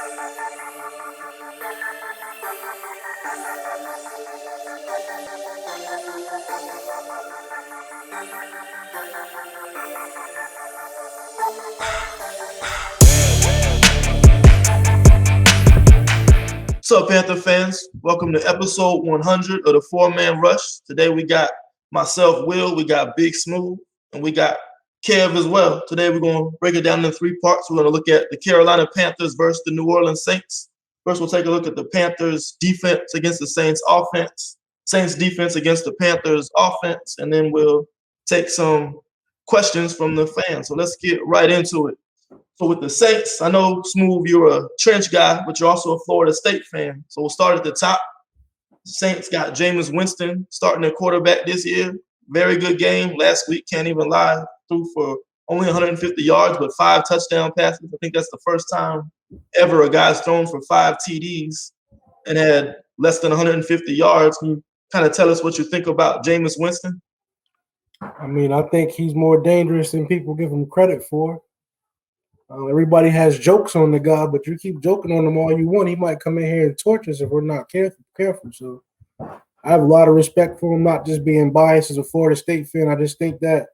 What's up, Panther fans? Welcome to episode 100 of the Four-Man Rush. Today we got myself, Will, we got Big Smooth, and we got Kev as well. Today we're going to break it down in 3 parts. We're going to look at the Carolina Panthers versus the New Orleans Saints. First, we'll take a look at the Panthers' defense against the Saints' offense, Saints' defense against the Panthers' offense, and then we'll take some questions from the fans. So let's get right into it. So with the Saints, I know, Smooth, you're a trench guy, but you're also a Florida State fan. So we'll start at the top. Saints got Jameis Winston starting their quarterback this year. Very good game last week, can't even lie. Threw for only 150 yards, but 5 touchdown passes. I think that's the first time ever a guy's thrown for 5 TDs and had less than 150 yards. Can you kind of tell us what you think about Jameis Winston? I mean, I think he's more dangerous than people give him credit for. Everybody has jokes on the guy, but you keep joking on him all you want, he might come in here and torture us if we're not careful. So I have a lot of respect for him, not just being biased as a Florida State fan. I just think that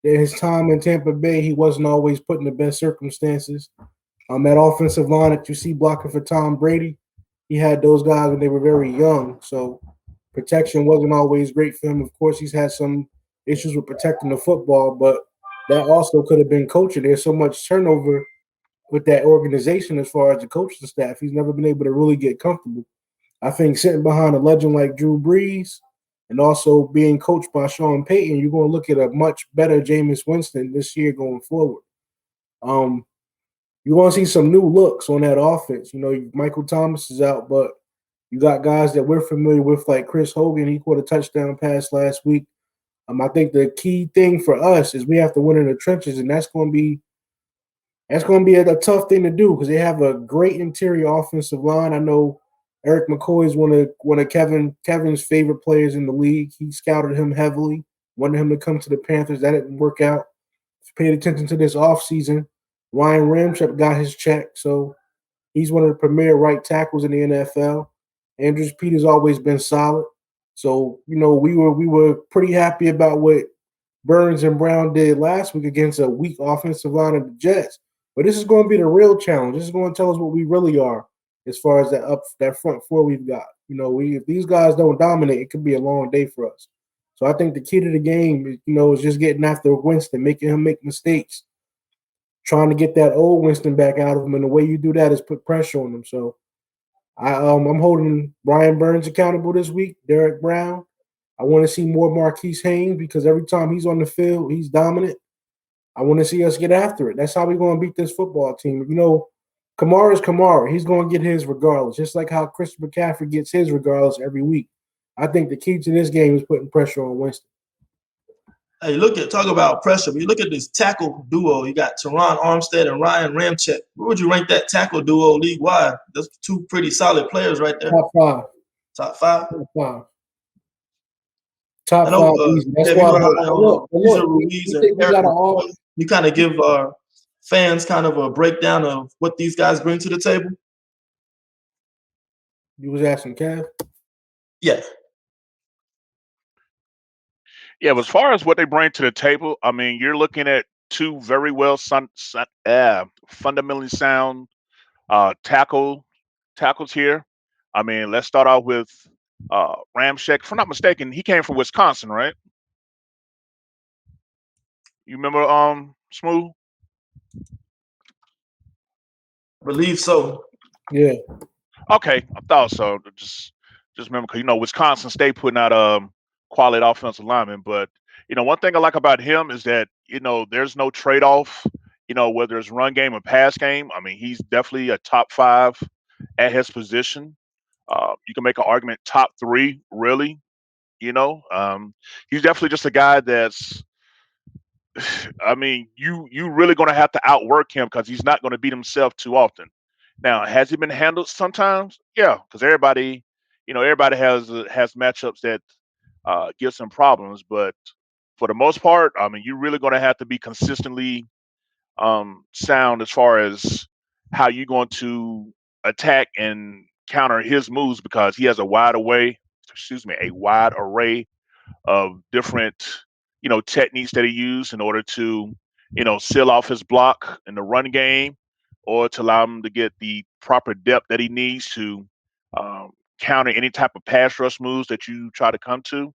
in his time in Tampa Bay, he wasn't always put in the best circumstances. That offensive line that you see blocking for Tom Brady, he had those guys when they were very young. So protection wasn't always great for him. Of course, he's had some issues with protecting the football, but that also could have been coaching. There's so much turnover with that organization as far as the coaching staff. He's never been able to really get comfortable. I think sitting behind a legend like Drew Brees and also being coached by Sean Payton, you're going to look at a much better Jameis Winston this year going forward. You want to see some new looks on that offense. You know, Michael Thomas is out, but you got guys that we're familiar with like Chris Hogan. He caught a touchdown pass last week. I think the key thing for us is we have to win in the trenches, and that's going to be a tough thing to do because they have a great interior offensive line. I know Eric McCoy is one of Kevin's favorite players in the league. He scouted him heavily, wanted him to come to the Panthers. That didn't work out. If you paid attention to this offseason, Ryan Ramczyk got his check, so he's one of the premier right tackles in the NFL. Andrews Peter's always been solid. So, you know, we were pretty happy about what Burns and Brown did last week against a weak offensive line of the Jets. But this is going to be the real challenge. This is going to tell us what we really are as far as that front four we've got. You know, if these guys don't dominate, it could be a long day for us. So I think the key to the game, is just getting after Winston, making him make mistakes, trying to get that old Winston back out of him. And the way you do that is put pressure on him. So I'm holding Brian Burns accountable this week, Derek Brown. I want to see more Marquise Haynes because every time he's on the field, he's dominant. I want to see us get after it. That's how we're going to beat this football team. You know, Kamara's Kamara. He's going to get his regardless, just like how Christopher McCaffrey gets his regardless every week. I think the key to this game is putting pressure on Winston. Hey, talk about pressure. But you look at this tackle duo. You got Teron Armstead and Ryan Ramczyk. Where would you rank that tackle duo league-wide? Those 2 pretty solid players right there. Top 5. Top 5? Top 5. Top 5. That's why you kind of give our fans kind of a breakdown of what these guys bring to the table. You was asking Kev? Yeah. Yeah, but as far as what they bring to the table, I mean, you're looking at 2 very well fundamentally sound tackles here. I mean, let's start off with Ramczyk. If I'm not mistaken, he came from Wisconsin, right? You remember Smooth? I believe so. Yeah. Okay, I thought so. Just remember, because Wisconsin State putting out quality offensive linemen. But one thing I like about him is that there's no trade-off. Whether it's run game or pass game. I mean, he's definitely a top 5 at his position. You can make an argument top 3, really. He's definitely just a guy that's. I mean, you really going to have to outwork him because he's not going to beat himself too often. Now, has he been handled sometimes? Yeah, because everybody has matchups that give some problems. But for the most part, I mean, you're really going to have to be consistently sound as far as how you're going to attack and counter his moves because he has a wide array of different, techniques that he used in order to, seal off his block in the run game or to allow him to get the proper depth that he needs to um, counter any type of pass rush moves that you try to come to.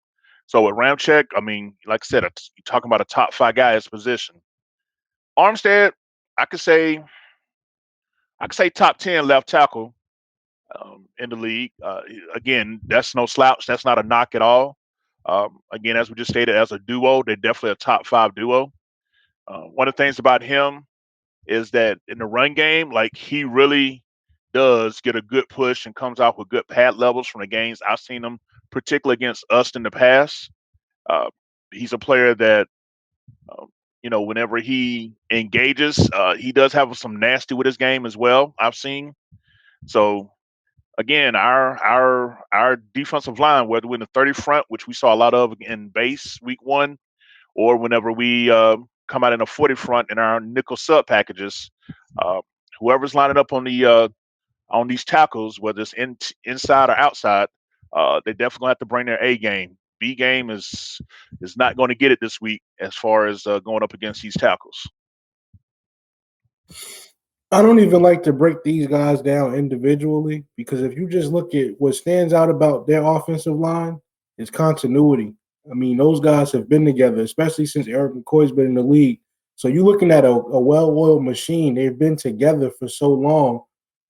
So with Ramchek, I mean, like I said, you're talking about a top five guy at his position. Armstead, I could say, top 10 left tackle in the league. Again, that's no slouch. That's not a knock at all. Again, as we just stated, as a duo, they're definitely a top five duo. One of the things about him is that in the run game, like he really does get a good push and comes out with good pad levels from the games I've seen him, particularly against us in the past. Uh, he's a player that, whenever he engages, he does have some nasty with his game as well. I've seen. So again, our defensive line, whether we're in the 30 front, which we saw a lot of in base week one, or whenever we come out in a 40 front in our nickel sub packages, uh, whoever's lining up on these tackles, whether it's inside or outside, they definitely have to bring their A game. B game is not going to get it this week as far as going up against these tackles. I don't even like to break these guys down individually because if you just look at what stands out about their offensive line, is continuity. I mean, those guys have been together, especially since Eric McCoy's been in the league. So you're looking at a well-oiled machine. They've been together for so long.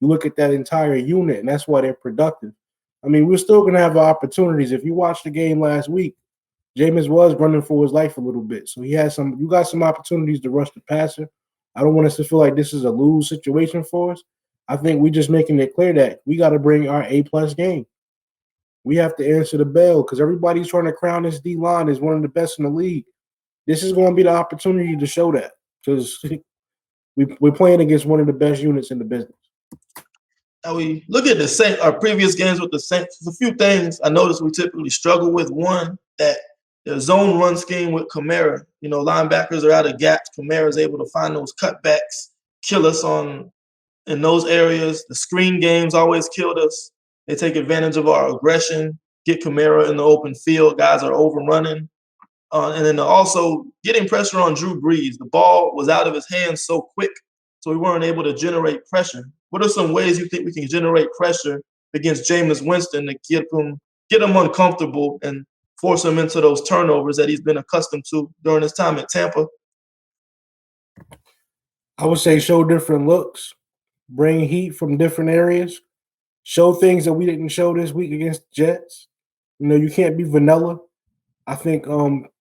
You look at that entire unit, and that's why they're productive. I mean, we're still going to have opportunities. If you watched the game last week, Jameis was running for his life a little bit. So he had some. You got some opportunities to rush the passer. I don't want us to feel like this is a lose situation for us. I think we're just making it clear that we got to bring our A-plus game. We have to answer the bell because everybody's trying to crown this D-line as one of the best in the league. This is going to be the opportunity to show that because we're playing against one of the best units in the business. Now we look at the Saints, our previous games with the Saints. There's a few things I noticed we typically struggle with. One, that the zone run scheme with Kamara. Linebackers are out of gaps. Kamara is able to find those cutbacks, kill us in those areas. The screen games always killed us. They take advantage of our aggression, get Kamara in the open field. Guys are overrunning. And then also getting pressure on Drew Brees. The ball was out of his hands so quick, so we weren't able to generate pressure. What are some ways you think we can generate pressure against Jameis Winston to get him uncomfortable and force him into those turnovers that he's been accustomed to during his time at Tampa? I would say show different looks, bring heat from different areas, show things that we didn't show this week against the Jets. You can't be vanilla. I think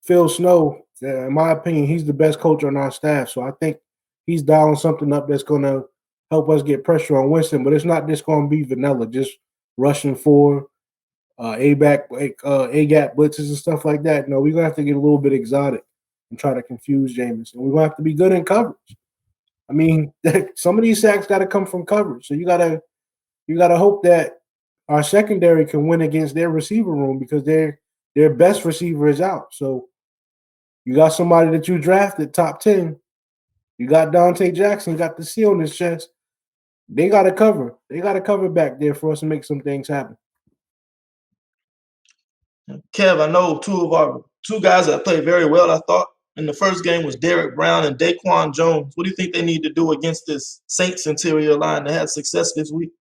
Phil Snow, in my opinion, he's the best coach on our staff. So I think he's dialing something up that's going to help us get pressure on Winston. But it's not just going to be vanilla, just rushing for A-gap blitzes and stuff like that. No, we're going to have to get a little bit exotic and try to confuse Jameis. And we're going to have to be good in coverage. I mean, some of these sacks got to come from coverage. So you gotta hope that our secondary can win against their receiver room because their best receiver is out. So you got somebody that you drafted top 10. You got Dante Jackson, got the C on his chest. They got to cover. They got to cover back there for us to make some things happen. Kev, I know two guys that played very well, I thought, in the first game was Derek Brown and Daquan Jones. What do you think they need to do against this Saints interior line that had success this week?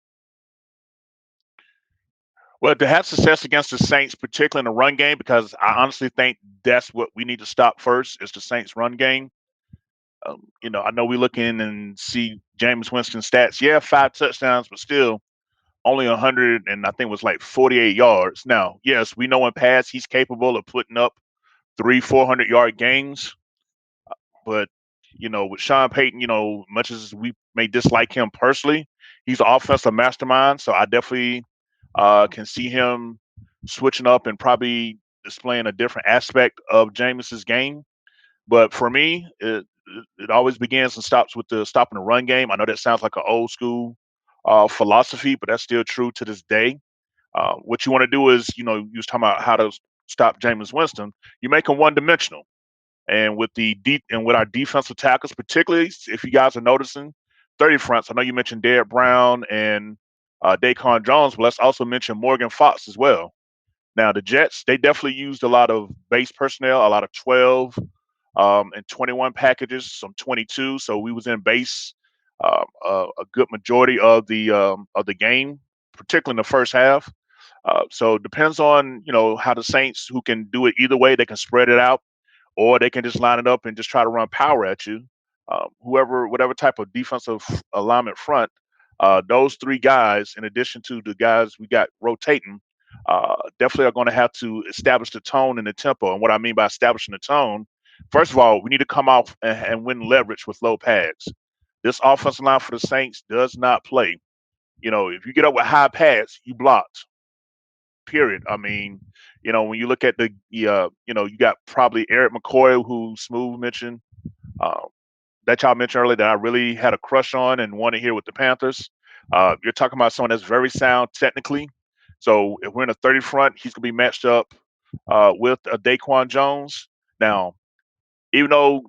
Well, to have success against the Saints, particularly in the run game, because I honestly think that's what we need to stop first is the Saints run game. I know we look in and see Jameis Winston stats. Yeah, 5 touchdowns, but still only 100 and I think it was like 48 yards. Now, yes, we know in pass he's capable of putting up 400-yard games. But, with Sean Payton, much as we may dislike him personally, he's an offensive mastermind. So I definitely can see him switching up and probably displaying a different aspect of Jameis's game. But for me, it always begins and stops with the stopping the run game. I know that sounds like an old school philosophy, but that's still true to this day. What you want to do is, you was talking about how to stop Jameis Winston. You make him one dimensional. And with with our defensive tackles, particularly if you guys are noticing, 30 fronts. I know you mentioned Derek Brown and Daquan Jones, but let's also mention Morgan Fox as well. Now, the Jets, they definitely used a lot of base personnel, a lot of 12 and 21 packages, some 22. So we was in base a good majority of the game, particularly in the first half. So it depends on how the Saints, who can do it either way. They can spread it out, or they can just line it up and just try to run power at you. Whatever type of defensive alignment front, those three guys, in addition to the guys we got rotating, definitely are going to have to establish the tone and the tempo. And what I mean by establishing the tone, first of all, we need to come off and win leverage with low pads. This offensive line for the Saints does not play. If you get up with high pads, you blocked. Period. I mean, when you look at you got probably Eric McCoy, who Smooth mentioned, uh, that y'all mentioned earlier that I really had a crush on and wanted here with the Panthers. You're talking about someone that's very sound technically. So if we're in a 30 front, he's going to be matched up with Daquan Jones. Now, even though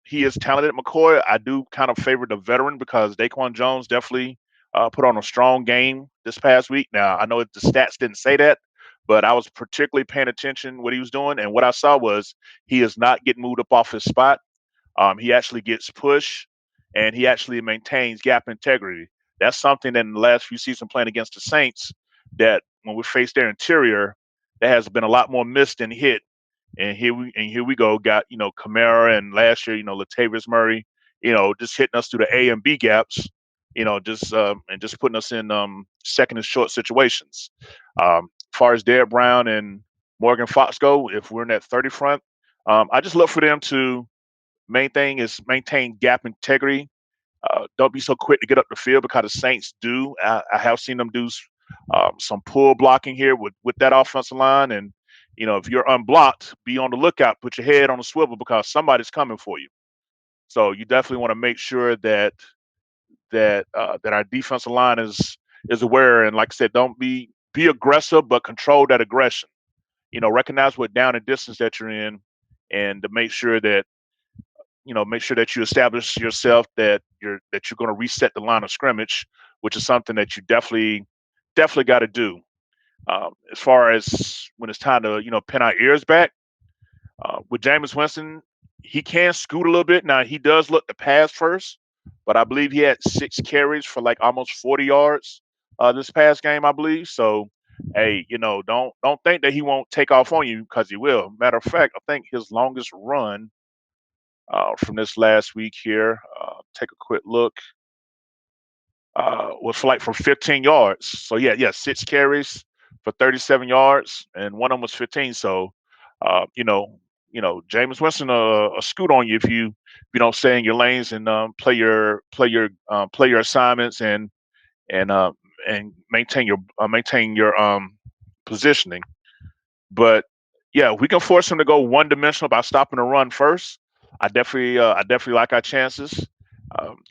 he is talented, McCoy, I do kind of favor the veteran because Daquan Jones definitely put on a strong game this past week. Now, I know the stats didn't say that, but I was particularly paying attention what he was doing. And what I saw was he is not getting moved up off his spot. He actually gets pushed, and he actually maintains gap integrity. That's something that in the last few seasons playing against the Saints, that when we face their interior, there has been a lot more missed than hit. And here we go. Got Kamara, and last year Latavius Murray, just hitting us through the A and B gaps, and just putting us in second and short situations. As far as Derek Brown and Morgan Fox go, if we're in that 30 front, I just look for them to main thing is maintain gap integrity. Don't be so quick to get up the field because the Saints do. I have seen them do some pull blocking here with that offensive line, and if you're unblocked, be on the lookout. Put your head on a swivel because somebody's coming for you. So you definitely want to make sure that our defensive line is aware, and like I said, don't be aggressive, but control that aggression. Recognize what down and distance that you're in, and to make sure that you establish yourself that you're going to reset the line of scrimmage, which is something that you definitely got to do. As far as when it's time to pin our ears back with Jameis Winston, he can scoot a little bit. Now he does look to pass first, but I believe he had 6 carries for like almost 40 yards this past game, I believe. So hey, don't think that he won't take off on you because he will. Matter of fact, I think his longest run from this last week here. Take a quick look. Was for 15 yards. So yeah, 6 carries for 37 yards, and one of them was 15. So, Jameis Winston a scoot on you if you don't stay in your lanes and play your assignments and uh, and maintain your positioning. But yeah, we can force him to go one dimensional by stopping the run first. I definitely like our chances.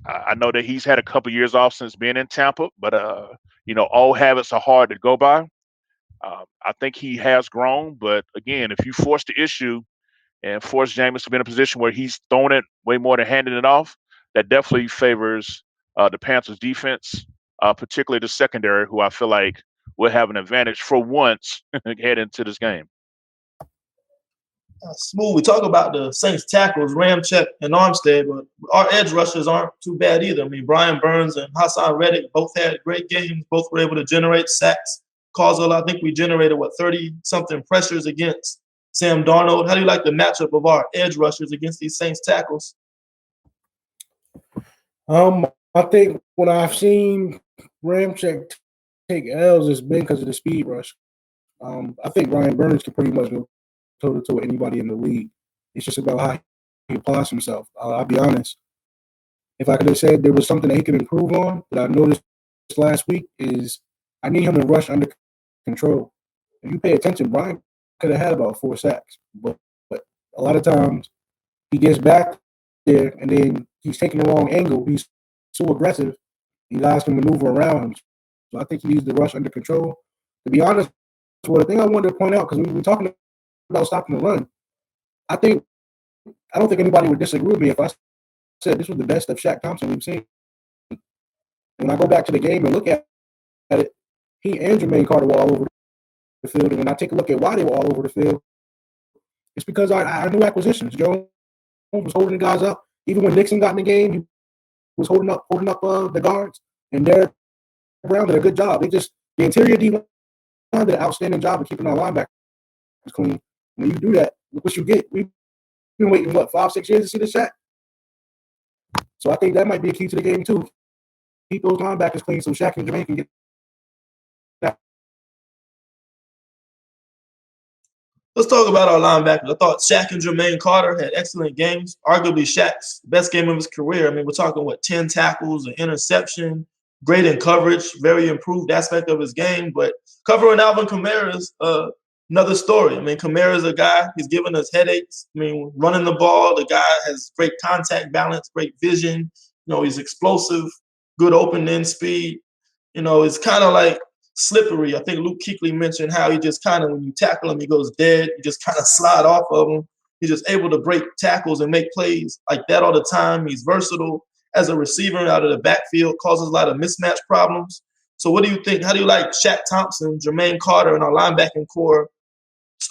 I know that he's had a couple years off since being in Tampa, but old habits are hard to go by. I think he has grown, but again, if you force the issue and force Jameis to be in a position where he's throwing it way more than handing it off, that definitely favors the Panthers defense, particularly the secondary, who I feel like will have an advantage for once heading into this game. Smooth. We talk about the Saints tackles, Ramczyk and Armstead, but our edge rushers aren't too bad either. I mean, Brian Burns and Hassan Reddick both had great games. Both were able to generate sacks. Causwell, I think we generated 30-something pressures against Sam Darnold. How do you like the matchup of our edge rushers against these Saints tackles? I think when I've seen Ramczyk take L's, it's been because of the speed rush. I think Brian Burns can pretty much go toe-to-toe with anybody in the league. It's just about how he applies himself. I'll be honest. If I could have said there was something that he could improve on that I noticed last week is I need him to rush under control. If you pay attention, Brian could have had about 4 sacks. But a lot of times he gets back there and then he's taking the wrong angle. He's so aggressive, he allows him to maneuver around him. So I think he needs to rush under control. To be honest, well, the thing I wanted to point out, because we were talking about stopping the run, I don't think anybody would disagree with me if I said this was the best of Shaq Thompson we've seen. When I go back to the game and look at he and Jermaine Carter were all over the field. And when I take a look at why they were all over the field, it's because our new acquisitions. Jones was holding the guys up. Even when Nixon got in the game, he was holding up the guards. And Derek Brown did a good job. The interior D-line did an outstanding job of keeping our linebackers clean. When you do that, look what you get. We've been waiting, 5-6 years to see the sack. So I think that might be a key to the game too. Keep those linebackers clean so Shaq and Jermaine can get that. Let's talk about our linebackers. I thought Shaq and Jermaine Carter had excellent games. Arguably Shaq's best game of his career. I mean, we're talking 10 tackles, an interception, great in coverage, very improved aspect of his game. But covering Alvin Kamara is another story. I mean, Kamara's a guy, he's giving us headaches. I mean, running the ball, the guy has great contact balance, great vision. He's explosive, good open end speed. It's kind of like slippery. I think Luke Kuechly mentioned how he just kind of, when you tackle him, he goes dead. You just kind of slide off of him. He's just able to break tackles and make plays like that all the time. He's versatile as a receiver out of the backfield, causes a lot of mismatch problems. So what do you think? How do you like Shaq Thompson, Jermaine Carter, and our linebacking core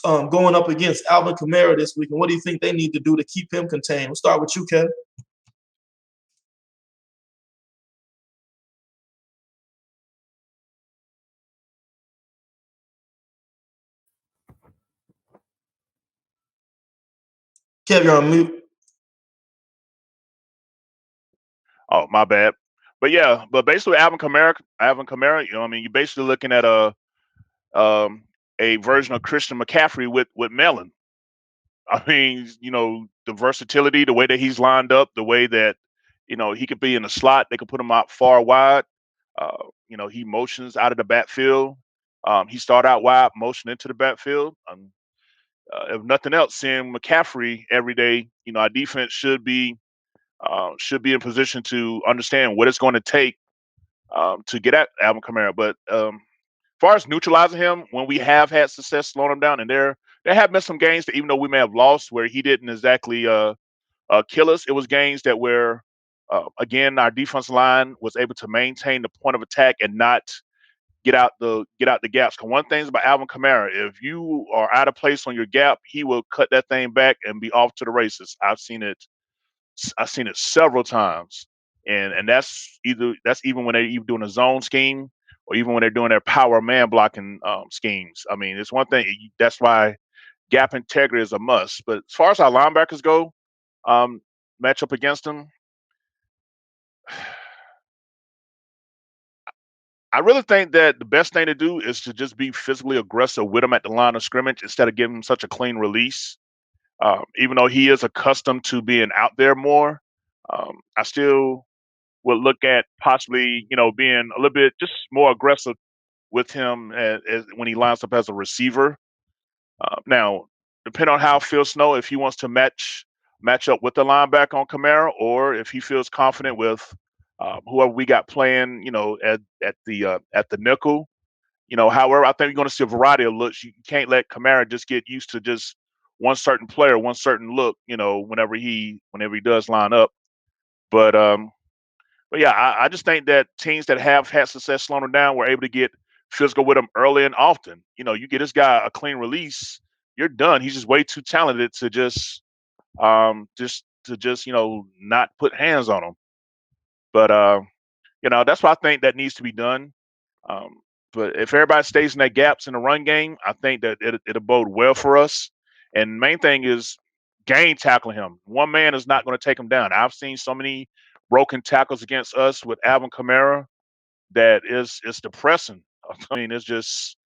going up against Alvin Kamara this week? And what do you think they need to do to keep him contained? We'll start with you, Kev. Kev, you're on mute. Oh, my bad. But yeah, basically Alvin Kamara, you're basically looking at a version of Christian McCaffrey with Mellon. I mean, the versatility, the way that he's lined up, the way that, he could be in the slot, they could put him out far wide. He motions out of the backfield. He started out wide, motion into the backfield. If nothing else, seeing McCaffrey every day, our defense should be in position to understand what it's going to take to get at Alvin Kamara. But as far as neutralizing him, when we have had success slowing him down, and there have been some games that even though we may have lost where he didn't exactly kill us, it was games that where again our defensive line was able to maintain the point of attack and not get out the gaps. Because one thing about Alvin Kamara, if you are out of place on your gap, he will cut that thing back and be off to the races. I've seen it several times, and that's even when they're even doing a zone scheme or even when they're doing their power man blocking schemes. I mean, it's one thing. That's why gap integrity is a must. But as far as our linebackers go, match up against them, I really think that the best thing to do is to just be physically aggressive with him at the line of scrimmage instead of giving him such a clean release. Even though he is accustomed to being out there more, I still would look at possibly, being a little bit just more aggressive with him as when he lines up as a receiver. Now, depending on how Phil Snow, if he wants to match up with the linebacker on Kamara, or if he feels confident with whoever we got playing, at the nickel. However, I think you're going to see a variety of looks. You can't let Kamara just get used to just one certain player, one certain look. Whenever he does line up. But yeah, I just think that teams that have had success slowing him down were able to get physical with him early and often. You get this guy a clean release, you're done. He's just way too talented to just not put hands on him. But that's what I think that needs to be done. But if everybody stays in their gaps in the run game, I think that it'll bode well for us. And main thing is game tackling him. One man is not going to take him down. I've seen so many broken tackles against us with Alvin Kamara that it's depressing. I mean, it's just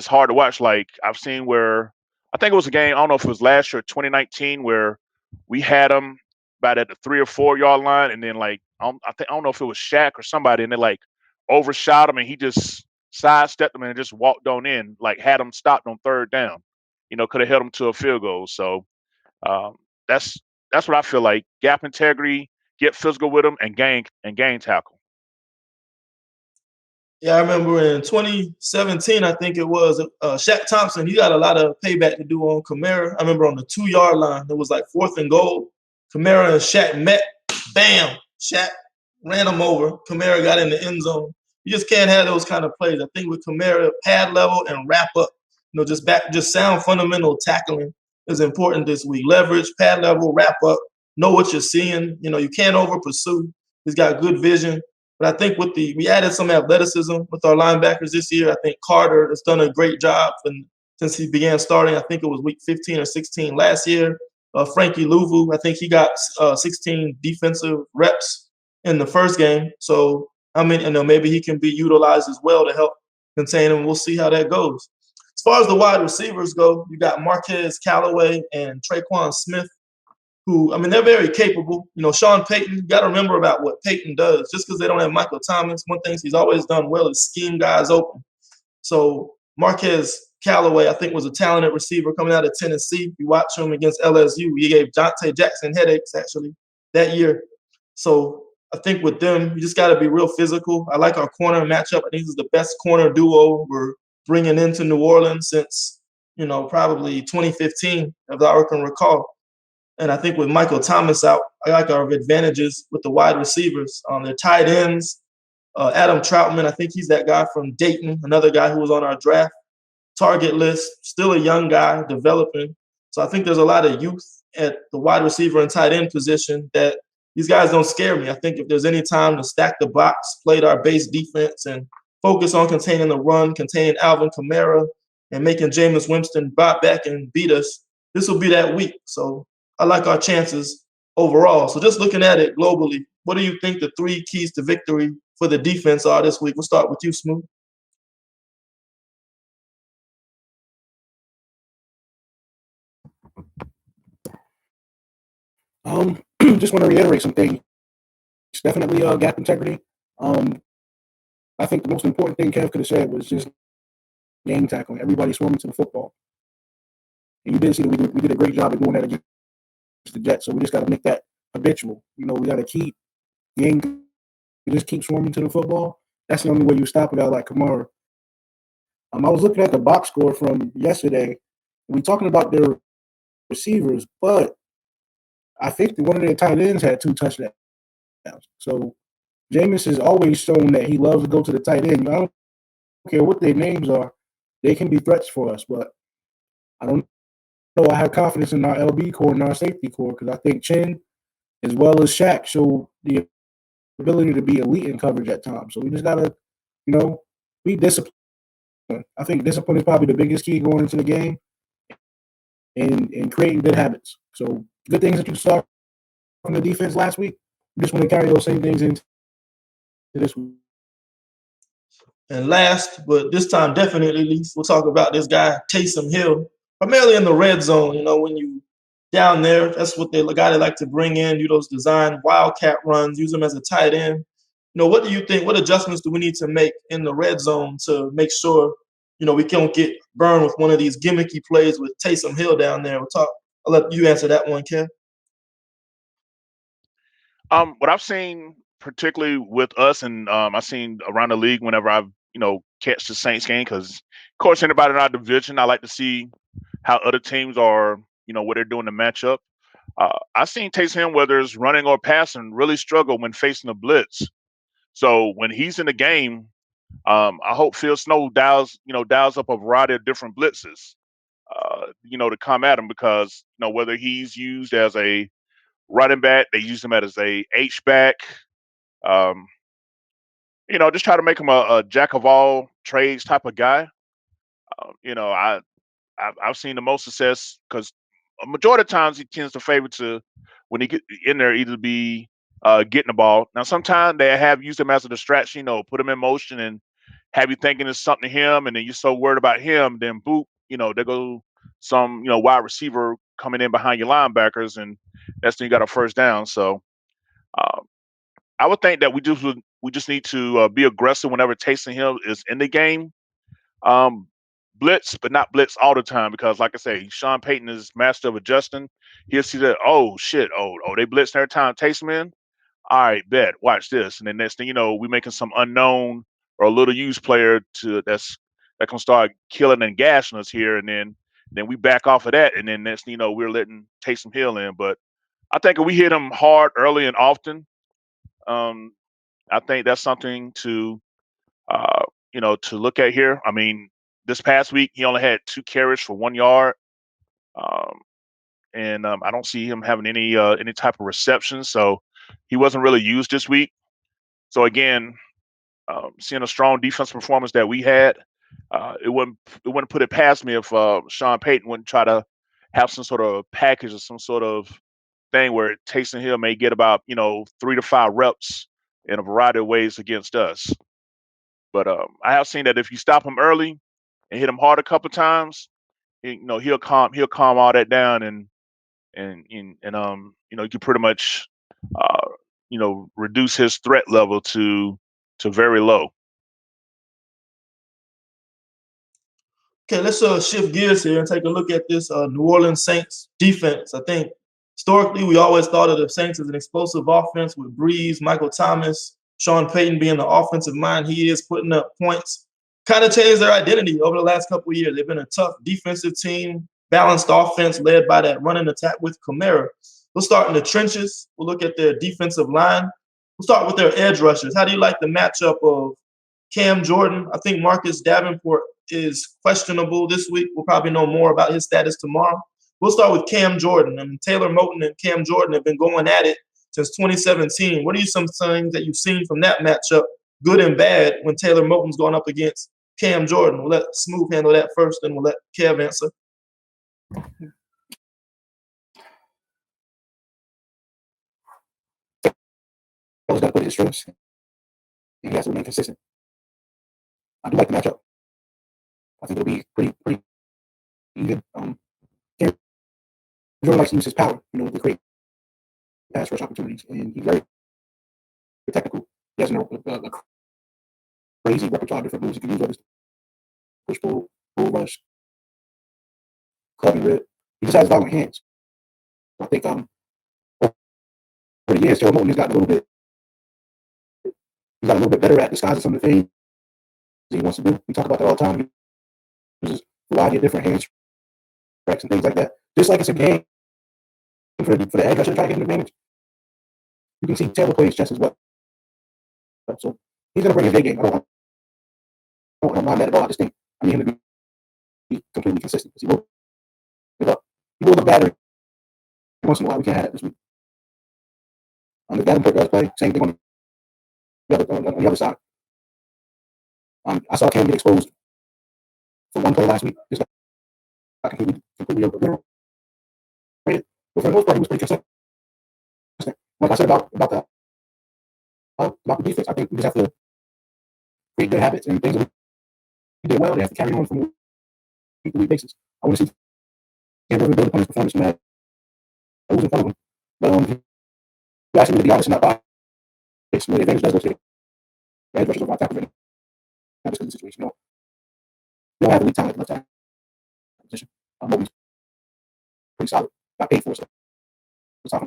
hard to watch. Like I've seen where I think it was a game. I don't know if it was last year, 2019, where we had him about at the 3 or 4 yard line, and then like I don't know if it was Shaq or somebody, and they like overshot him, and he just sidestepped him and just walked on in, like had him stopped on third down. Could have held him to a field goal. So that's what I feel like. Gap integrity, get physical with him, and gang tackle. Yeah, I remember in 2017, I think it was, Shaq Thompson, he got a lot of payback to do on Kamara. I remember on the 2 yard line, it was like 4th and goal. Kamara and Shaq met. Bam! Shaq ran him over. Kamara got in the end zone. You just can't have those kind of plays. I think with Kamara, pad level and wrap up, just sound fundamental tackling is important this week. Leverage, pad level, wrap up, know what you're seeing. You can't over pursue. He's got good vision. But I think we added some athleticism with our linebackers this year. I think Carter has done a great job since he began starting. I think it was week 15 or 16 last year. Frankie Louvu, I think he got 16 defensive reps in the first game. So, maybe he can be utilized as well to help contain him. We'll see how that goes. As far as the wide receivers go, you got Marquez Callaway and Traquan Smith, who, they're very capable. Sean Payton, you got to remember about what Payton does. Just because they don't have Michael Thomas, one thing he's always done well is scheme guys open. So Marquez Callaway, I think, was a talented receiver coming out of Tennessee. You watch him against LSU. He gave Dante Jackson headaches, actually, that year. So I think with them, you just got to be real physical. I like our corner matchup. I think this is the best corner duo we're bringing into New Orleans since, probably 2015, as I can recall. And I think with Michael Thomas out, I like our advantages with the wide receivers. Their tight ends, Adam Troutman, I think he's that guy from Dayton, another guy who was on our draft target list, still a young guy developing. So I think there's a lot of youth at the wide receiver and tight end position that these guys don't scare me. I think if there's any time to stack the box, play our base defense, and focus on containing the run, containing Alvin Kamara, and making Jameis Winston bite back and beat us, this will be that week. So I like our chances overall. So just looking at it globally, what do you think the 3 keys to victory for the defense are this week? We'll start with you, Smooth. Just want to reiterate some things. It's definitely gap integrity. I think the most important thing Kev could have said was just game tackling. Everybody swarming to the football. And you did see that we did a great job of doing that against the Jets. So we just got to make that habitual. We got to keep just keep swarming to the football. That's the only way you stop a guy like Kamara. I was looking at the box score from yesterday. We talking about their receivers, but I think one of their tight ends had 2 touchdowns. So Jameis has always shown that he loves to go to the tight end. I don't care what their names are; they can be threats for us. But I don't know. I have confidence in our LB core and our safety core because I think Chin, as well as Shaq, show the ability to be elite in coverage at times. So we just gotta, be disciplined. I think discipline is probably the biggest key going into the game, and creating good habits. So good things that you saw from the defense last week. We just want to carry those same things into this week. And last, but this time definitely least, we'll talk about this guy, Taysom Hill, primarily in the red zone. When you down there, that's what the guy they like to bring in, do those design wildcat runs, use him as a tight end. What do you think? What adjustments do we need to make in the red zone to make sure, we don't get burned with one of these gimmicky plays with Taysom Hill down there? I'll let you answer that one, Kev. What I've seen, particularly with us, and I've seen around the league whenever I've catch the Saints game, because of course anybody in our division, I like to see how other teams are, what they're doing to match up. I've seen Taysom Hill, whether it's running or passing, really struggle when facing a blitz. So when he's in the game, I hope Phil Snow dials up a variety of different blitzes, to come at him, because whether he's used as a running back, they use him as a H back. Just try to make him a jack of all trades type of guy. I've seen the most success because a majority of times he tends to favor to, when he get in there, either be getting the ball. Now sometimes they have used him as a distraction, put him in motion and have you thinking it's something to him, and then you're so worried about him, then boop, there go some wide receiver coming in behind your linebackers, and that's when you got a first down. So I would think that we just need to be aggressive whenever Taysom Hill is in the game. Blitz, but not blitz all the time, because like I say, Sean Payton is master of adjusting. He'll see that, oh shit, they blitz every time Taysom in. All right, bet. Watch this, and then next thing you know, we making some unknown or a little used player that can start killing and gashing us here, and then we back off of that, and then next thing you know, we're letting Taysom Hill in. But I think if we hit him hard early and often, I think that's something to to look at here. I mean, this past week he only had 2 carries for 1 yard, um, and I don't see him having any type of reception, so he wasn't really used this week. So again, seeing a strong defense performance that we had, it wouldn't put it past me if Sean Payton wouldn't try to have some sort of package or some sort of thing where Taysom Hill may get about 3 to 5 reps in a variety of ways against us. But I have seen that if you stop him early and hit him hard a couple times, he'll calm all that down, and you can pretty much reduce his threat level to very low. Okay, let's shift gears here and take a look at this New Orleans Saints defense. I think historically we always thought of the Saints as an explosive offense with Breeze, Michael Thomas, Sean Payton being the offensive mind he is, putting up points. Kind of changed their identity over the last couple of years. They've been a tough defensive team, balanced offense led by that running attack with Kamara. We'll start in the trenches. We'll look at their defensive line. We'll start with their edge rushers. How do you like the matchup of Cam Jordan? I think Marcus Davenport is questionable this week. We'll probably know more about his status tomorrow. We'll start with Cam Jordan. I mean, Taylor Moton and Cam Jordan have been going at it since 2017. What are some things that you've seen from that matchup, good and bad, when Taylor Moton's going up against Cam Jordan? We'll let Smooth handle that first, and we'll let Kev answer. He's got to put his strengths. He has to remain consistent. I do like the matchup. I think it'll be pretty even. Jordan likes to use his power, to create pass rush opportunities, and he's very technical. He has a crazy repertoire of different moves he can use, whether it's push, pull rush, club and rip. He just has violent hands. I think over the years, Joe Moton has gotten a little bit better at disguising some of the things he wants to do. We talk about that all the time. He uses a variety of different hand tracks and things like that. Just like it's a game for the edge rusher to try to get an advantage. You can see Taylor plays just as well. So he's going to bring his game. I don't mind that at all. I just think I need him to be completely consistent because he will give up. He will look bad once in a while. We can't have that this week. If Davenport does play, same thing on the other side. I saw Cam get exposed for one play last week. Just got completely overrated. But for the most part, he was pretty consistent. Like I said about the defense, I think we just have to create good habits and things that we did well. They have to carry on from a week-to-week basis. I want to see Cam Jordan build upon his performance from that. I was in front of him. But you asked me to be honest and not biased. The advantage does go to the edge rushers of our tackle. Not just in the situation. We don't have elite talent at left tackle position. Moton's pretty solid. Got paid for it. So it's not.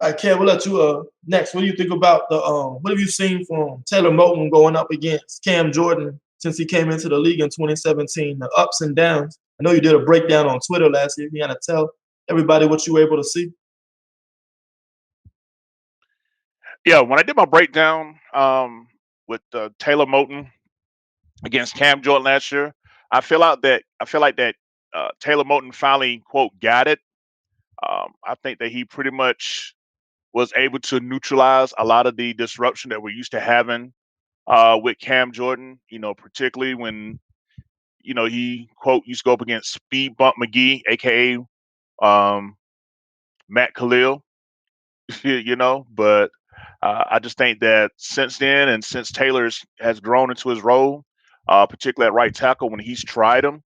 All right, Kev, we'll let you next. What do you think about what have you seen from Taylor Moton going up against Cam Jordan since he came into the league in 2017, the ups and downs? I know you did a breakdown on Twitter last year. You got to tell everybody what you were able to see. Yeah, when I did my breakdown with Taylor Moton against Cam Jordan last year, I feel like that Taylor Moton finally quote got it. I think that he pretty much was able to neutralize a lot of the disruption that we're used to having with Cam Jordan. Particularly when he quote used to go up against Speed Bump McGee, aka Matt Khalil. But I just think that since then, and since Taylor has grown into his role, particularly at right tackle, when he's tried him,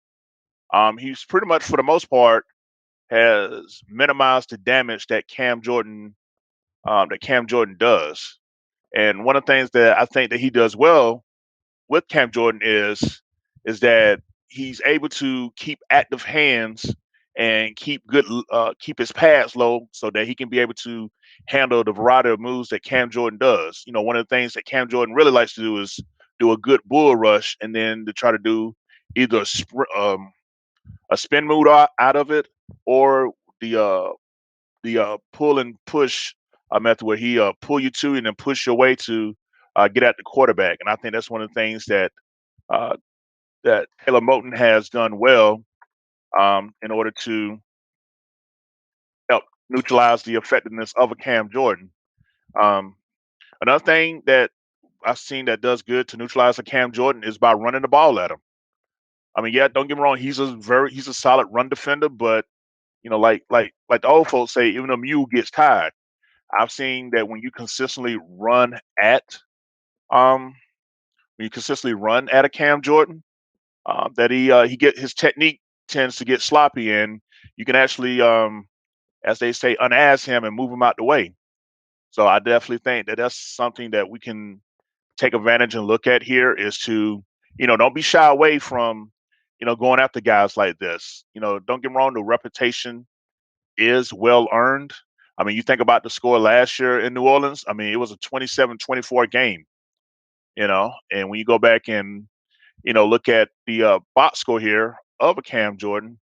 he's pretty much, for the most part, has minimized the damage that Cam Jordan does. And one of the things that I think that he does well with Cam Jordan is that he's able to keep active hands and keep his pads low so that he can be able to handle the variety of moves that Cam Jordan does. One of the things that Cam Jordan really likes to do is do a good bull rush and then to try to do either a spin move out of it, or the the pull and push method where he pull you to and then push your way to get at the quarterback. And I think that's one of the things uh, that Taylor Moton has done well in order to help neutralize the effectiveness of a Cam Jordan. Um, Another thing that I've seen that does good to neutralize a Cam Jordan is by running the ball at him. I mean, yeah, don't get me wrong, he's a solid run defender, but like the old folks say, even a mule gets tired. I've seen that um when you consistently run at a Cam Jordan, that he get his technique tends to get sloppy, and you can actually, as they say, unass him and move him out the way. So I definitely think that that's something that we can take advantage and look at here is to, don't be shy away from, going after guys like this. Don't get me wrong, the reputation is well earned. I mean, you think about the score last year in New Orleans. I mean, it was a 27-24 game, and when you go back and, look at the box score here of a Cam Jordan,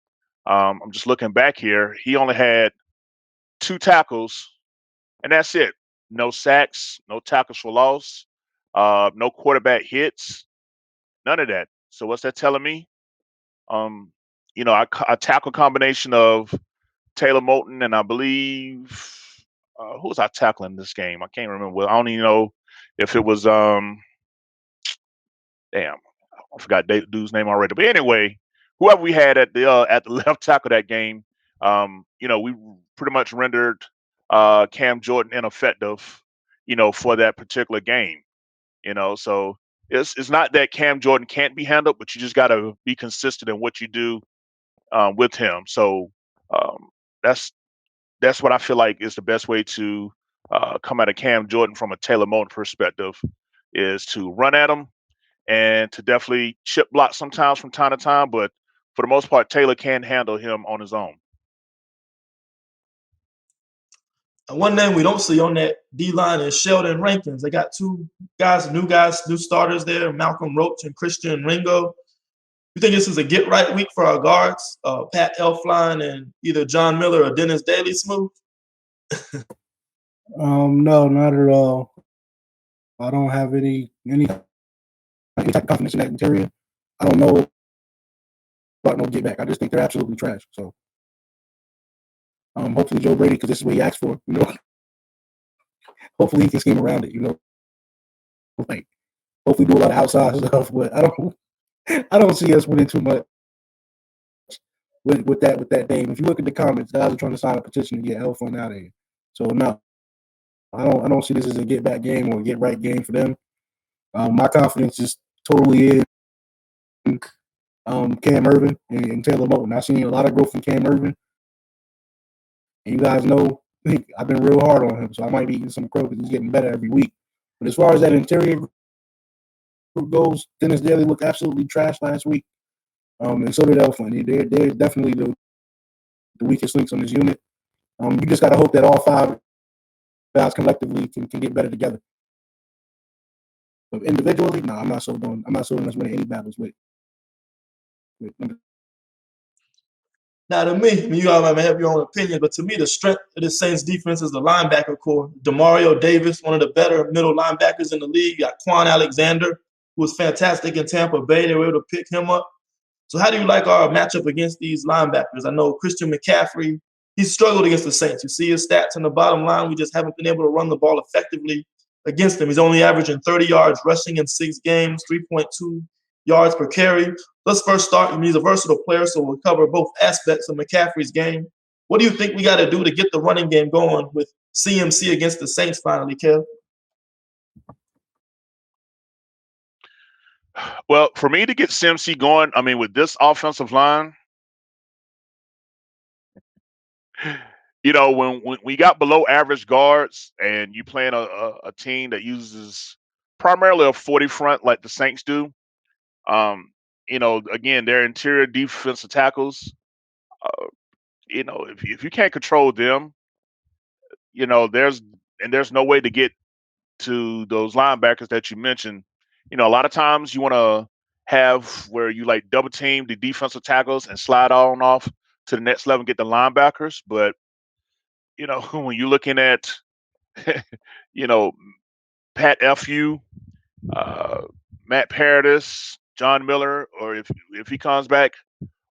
I'm just looking back here. He only had 2 tackles, and that's it. No sacks, no tackles for loss, no quarterback hits, none of that. So what's that telling me? Um, a tackle combination of Taylor Moton and I believe who was I tackling this game? I can't remember. Well, I don't even know if it was damn, I forgot dude's name already. But anyway, whoever we had at the left tackle that game, we pretty much rendered Cam Jordan ineffective, for that particular game. So it's not that Cam Jordan can't be handled, but you just got to be consistent in what you do with him. So um, that's that's what I feel like is the best way to come at a Cam Jordan from a Taylor Moton perspective is to run at him and to definitely chip block sometimes from time to time. But for the most part, Taylor can handle him on his own. And one name we don't see on that D line is Sheldon Rankins. They got two guys, new starters there, Malcolm Roach and Christian Ringo. You think this is a get right week for our guards, Pat Elfline and either John Miller or Dennis Daly Smooth? No, not at all. I don't have any type of confidence in that interior. I don't know about no get back. I just think they're absolutely trash. So hopefully Joe Brady, because this is what he asked for, hopefully he can scheme around it, like hopefully do a lot of outside stuff. But I don't see us winning too much with that name. If you look at the comments, guys are trying to sign a petition to get Elfon out of here. So no, I don't see this as a get back game or a get right game for them. My confidence is totally in Cam Irvin and Taylor Moton. I've seen a lot of growth from Cam Irvin, and you guys know I've been real hard on him, so I might be eating some crow because he's getting better every week. But as far as that interior group goes, Dennis Daly looked absolutely trash last week, and so did Elfon. They're definitely the weakest links on this unit. You just got to hope that all 5 guys collectively can get better together. But individually, no, I'm not sold on us winning any battles with. Now, to me, you all might have your own opinion, but to me, the strength of the Saints defense is the linebacker core. Demario Davis, one of the better middle linebackers in the league. You got Quan Alexander, who was fantastic in Tampa Bay. They were able to pick him up. So how do you like our matchup against these linebackers? I know Christian McCaffrey, he's struggled against the Saints. You see his stats on the bottom line. We just haven't been able to run the ball effectively against him. He's only averaging 30 yards rushing in 6 games, 3.2 yards per carry. Let's first start. He's a versatile player, so we'll cover both aspects of McCaffrey's game. What do you think we got to do to get the running game going with CMC against the Saints finally, Kev? Well, for me to get CMC going, I mean, with this offensive line, when we got below average guards and you playing a team that uses primarily a 40 front like the Saints do, again, their interior defensive tackles, uh, if you can't control them, there's no way to get to those linebackers that you mentioned. A lot of times you want to have where you like double team the defensive tackles and slide on off to the next level and get the linebackers. But when you're looking at, you know, Pat Fu, uh, Matt Paradis, John Miller, or if he comes back,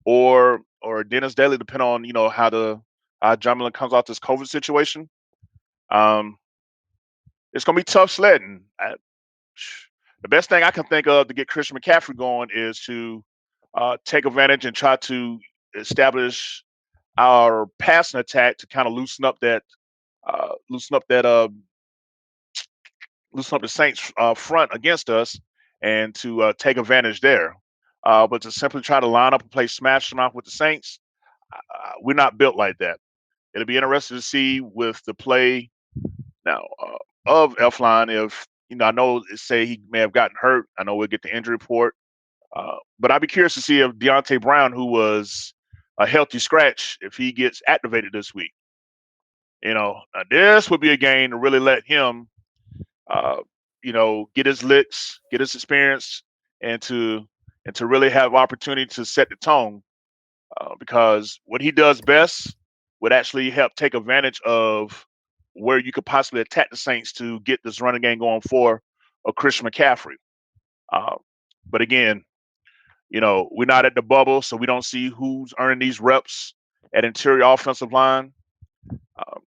or Dennis Daly, depending on how John Miller comes out this COVID situation. Um, it's gonna be tough sledding. The best thing I can think of to get Christian McCaffrey going is to take advantage and try to establish our passing attack to kind of uh, loosen up that uh, loosen up the Saints front against us, and to take advantage there. But to simply try to line up and play smash them out with the Saints, we're not built like that. It'll be interesting to see with the play now of Elfline. If I know say he may have gotten hurt. I know we'll get the injury report, but I'd be curious to see if Deontay Brown, who was a healthy scratch, if he gets activated this week. This would be a game to really let him, uh, get his licks, get his experience, and to really have opportunity to set the tone. Because what he does best would actually help take advantage of where you could possibly attack the Saints to get this running game going for a Christian McCaffrey. Uh, but again, we're not at the bubble, so we don't see who's earning these reps at interior offensive line. Um,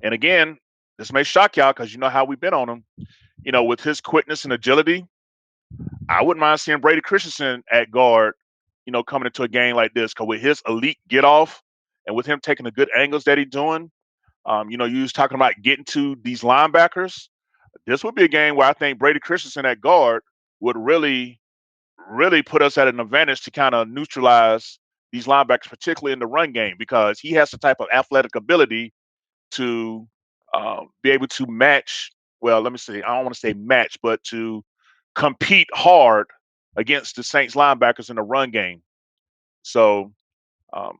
and again, this may shock y'all because you know how we've been on him. With his quickness and agility, I wouldn't mind seeing Brady Christensen at guard, coming into a game like this. Because with his elite get off and with him taking the good angles that he's doing, you was talking about getting to these linebackers. This would be a game where I think Brady Christensen at guard would really, really put us at an advantage to kind of neutralize these linebackers, particularly in the run game, because he has the type of athletic ability to be able to match. Well, let me say, I don't want to say match, but to compete hard against the Saints linebackers in the run game. So, um,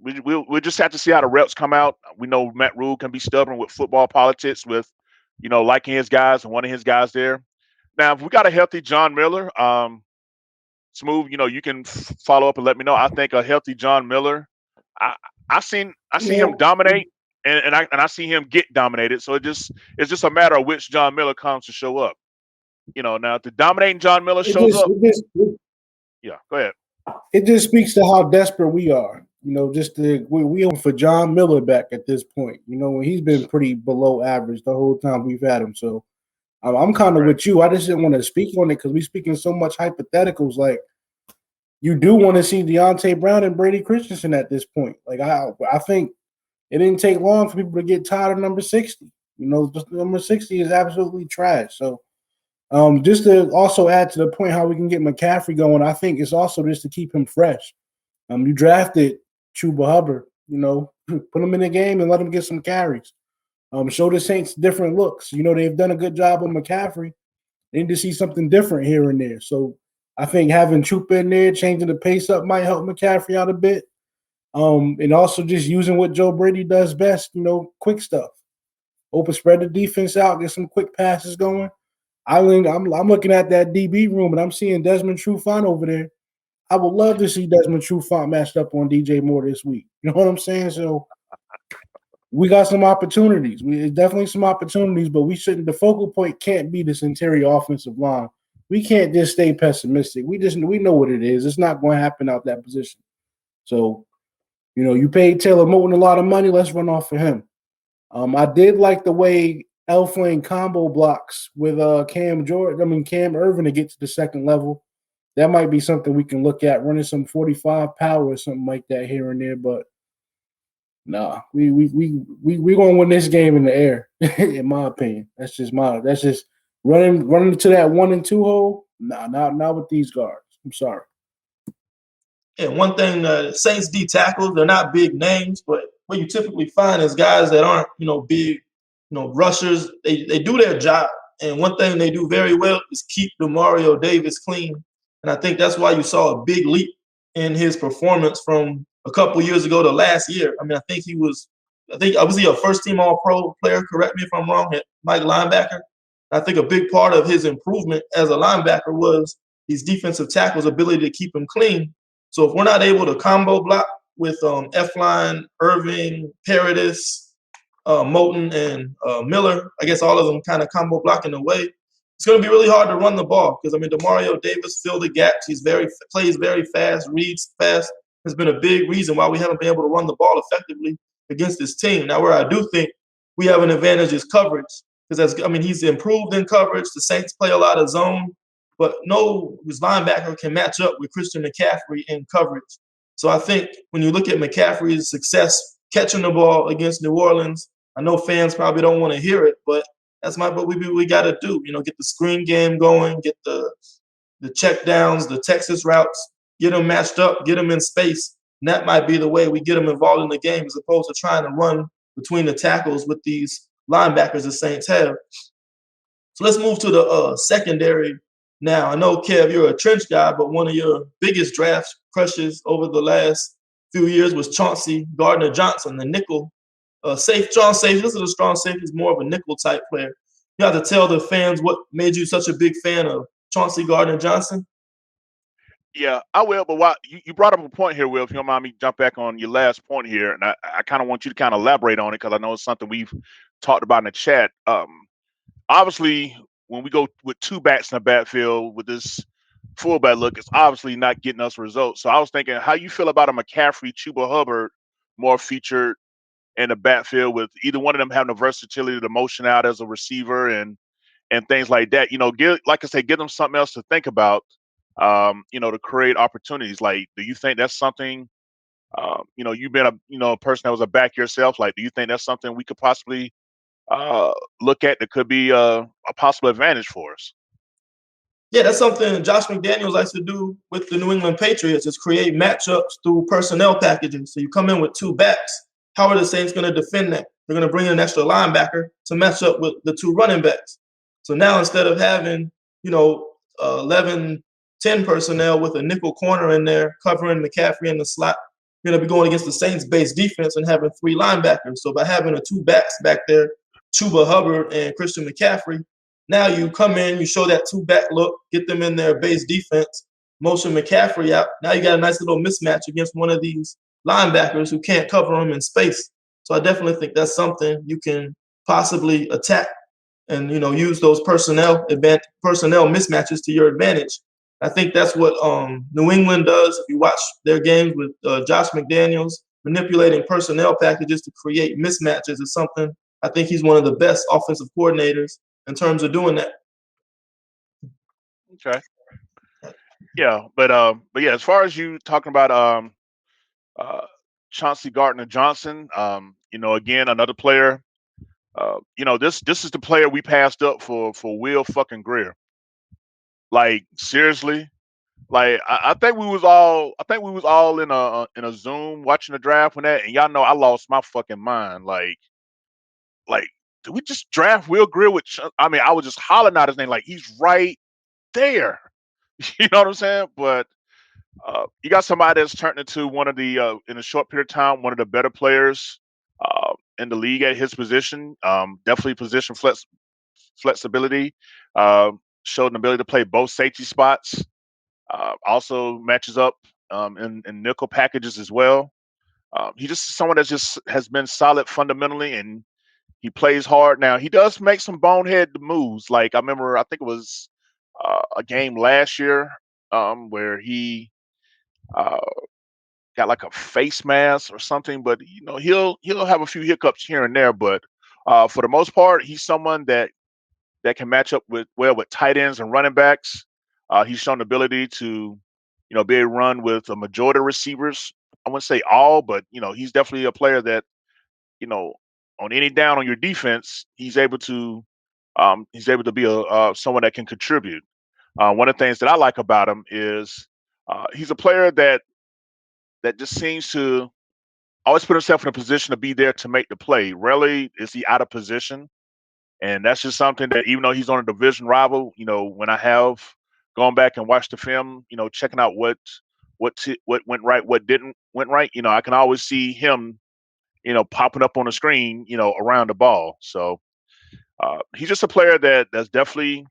we'll just have to see how the reps come out. We know Matt Rule can be stubborn with football politics, with liking his guys and wanting his guys there. Now, if we got a healthy John Miller, Smooth, you can follow up and let me know. I think a healthy John Miller, I see him dominate, and I see him get dominated. So it's just a matter of which John Miller comes to show up. Now if the dominating John Miller shows up, yeah, go ahead. It just speaks to how desperate we are. We own for John Miller back at this point. When he's been pretty below average the whole time we've had him. So I'm kind of with you. I just didn't want to speak on it because we're speaking so much hypotheticals. Like, you do want to see Deontay Brown and Brady Christensen at this point. Like, I think it didn't take long for people to get tired of number 60. Just number 60 is absolutely trash. So just to also add to the point how we can get McCaffrey going, I think it's also just to keep him fresh. You drafted Chuba Hubbard, put him in the game and let him get some carries. Show the Saints different looks. They've done a good job with McCaffrey. They need to see something different here and there. So I think having Chuba in there, changing the pace up might help McCaffrey out a bit. And also just using what Joe Brady does best, quick stuff. Open spread the defense out, get some quick passes going. I'm looking at that DB room and I'm seeing Desmond Trufant over there. I would love to see Desmond Trufant matched up on DJ Moore this week. You know what I'm saying? So we got some opportunities. Definitely some opportunities, but the focal point can't be this interior offensive line. We can't just stay pessimistic. We know what it is. It's not going to happen out that position. So, you paid Taylor Moton a lot of money. Let's run off for him. I did like the way Elflane combo blocks with Cam Irvin to get to the second level. That might be something we can look at, running some 45 power or something like that here and there. But nah, we gonna win this game in the air, in my opinion. That's just running to that 1 and 2 hole. Nah, not with these guards. I'm sorry. And one thing, Saints D tackles, they're not big names, but what you typically find is guys that aren't, big, rushers. They do their job. And one thing they do very well is keep Demario Davis clean. And I think that's why you saw a big leap in his performance from a couple years ago to last year. I mean, was he a first-team All-Pro player? Correct me if I'm wrong. At Mike linebacker. I think a big part of his improvement as a linebacker was these defensive tackles' ability to keep him clean. So if we're not able to combo block with Efline, Irving, Paradis, Moten, and Miller. I guess all of them kind of combo blocking away. It's going to be really hard to run the ball because, I mean, DeMario Davis filled the gaps. Plays very fast, reads fast. Has been a big reason why we haven't been able to run the ball effectively against this team. Now, where I do think we have an advantage is coverage because, he's improved in coverage. The Saints play a lot of zone, but no linebacker can match up with Christian McCaffrey in coverage. So I think when you look at McCaffrey's success catching the ball against New Orleans, I know fans probably don't want to hear it, but that's what we got to do. Get the screen game going, get the check downs, the Texas routes, get them matched up, get them in space. And that might be the way we get them involved in the game as opposed to trying to run between the tackles with these linebackers the Saints have. So let's move to the secondary now. I know, Kev, you're a trench guy, but one of your biggest draft crushes over the last few years was Chauncey Gardner-Johnson, the nickel. Strong safety. This is a strong safety. He's more of a nickel type player. You have to tell the fans what made you such a big fan of Chauncey Gardner-Johnson. Yeah, I will. But why you brought up a point here, Will, if you don't mind me jump back on your last point here. And I kind of want you to kind of elaborate on it because I know it's something we've talked about in the chat. Obviously, when we go with two backs in the backfield with this fullback look, it's obviously not getting us results. So I was thinking, how you feel about a McCaffrey, Chuba Hubbard more featured in the backfield with either one of them having the versatility to motion out as a receiver and things like that. Give them something else to think about. To create opportunities. Like, do you think that's something? You've been a person that was a back yourself. Like, do you think that's something we could possibly look at that could be a possible advantage for us? Yeah, that's something Josh McDaniels likes to do with the New England Patriots is create matchups through personnel packaging. So you come in with two backs. How are the Saints going to defend that? They're going to bring in an extra linebacker to match up with the two running backs. So now instead of having, 11, 10 personnel with a nickel corner in there covering McCaffrey in the slot, you're going to be going against the Saints base defense and having three linebackers. So by having the two backs back there, Chuba Hubbard and Christian McCaffrey, now you come in, you show that two-back look, get them in their base defense, motion McCaffrey out. Now you got a nice little mismatch against one of these linebackers who can't cover them in space. So I definitely think that's something you can possibly attack and, use those personnel mismatches to your advantage. I think that's what New England does. If you watch their games with Josh McDaniels, manipulating personnel packages to create mismatches is something I think he's one of the best offensive coordinators in terms of doing that. Okay. Yeah, but yeah, as far as you talking about Chauncey Gardner-Johnson, again, another player. This is the player we passed up for Will fucking Greer. Like, seriously. Like, I think we was all in a Zoom watching the draft when that, and y'all know I lost my fucking mind. Like, did we just draft Will Greer with? I was just hollering out his name like he's right there. You know what I'm saying? But you got somebody that's turned into one of the in a short period of time, one of the better players in the league at his position. Definitely position flexibility. Showed an ability to play both safety spots. Also matches up in nickel packages as well. He just someone that just has been solid fundamentally, and he plays hard. Now he does make some bonehead moves. Like I think it was a game last year where he got like a face mask or something. But he'll have a few hiccups here and there. But for the most part, he's someone that can match up with tight ends and running backs. He's shown the ability to be able to run with a majority of receivers. I wouldn't say all, but he's definitely a player that on any down on your defense, he's able to be a someone that can contribute. One of the things that I like about him is he's a player that just seems to always put himself in a position to be there to make the play. Rarely is he out of position, and that's just something that even though he's on a division rival, when I have gone back and watched the film, checking out what went right, what didn't went right, I can always see him popping up on the screen, around the ball. So he's just a player that's definitely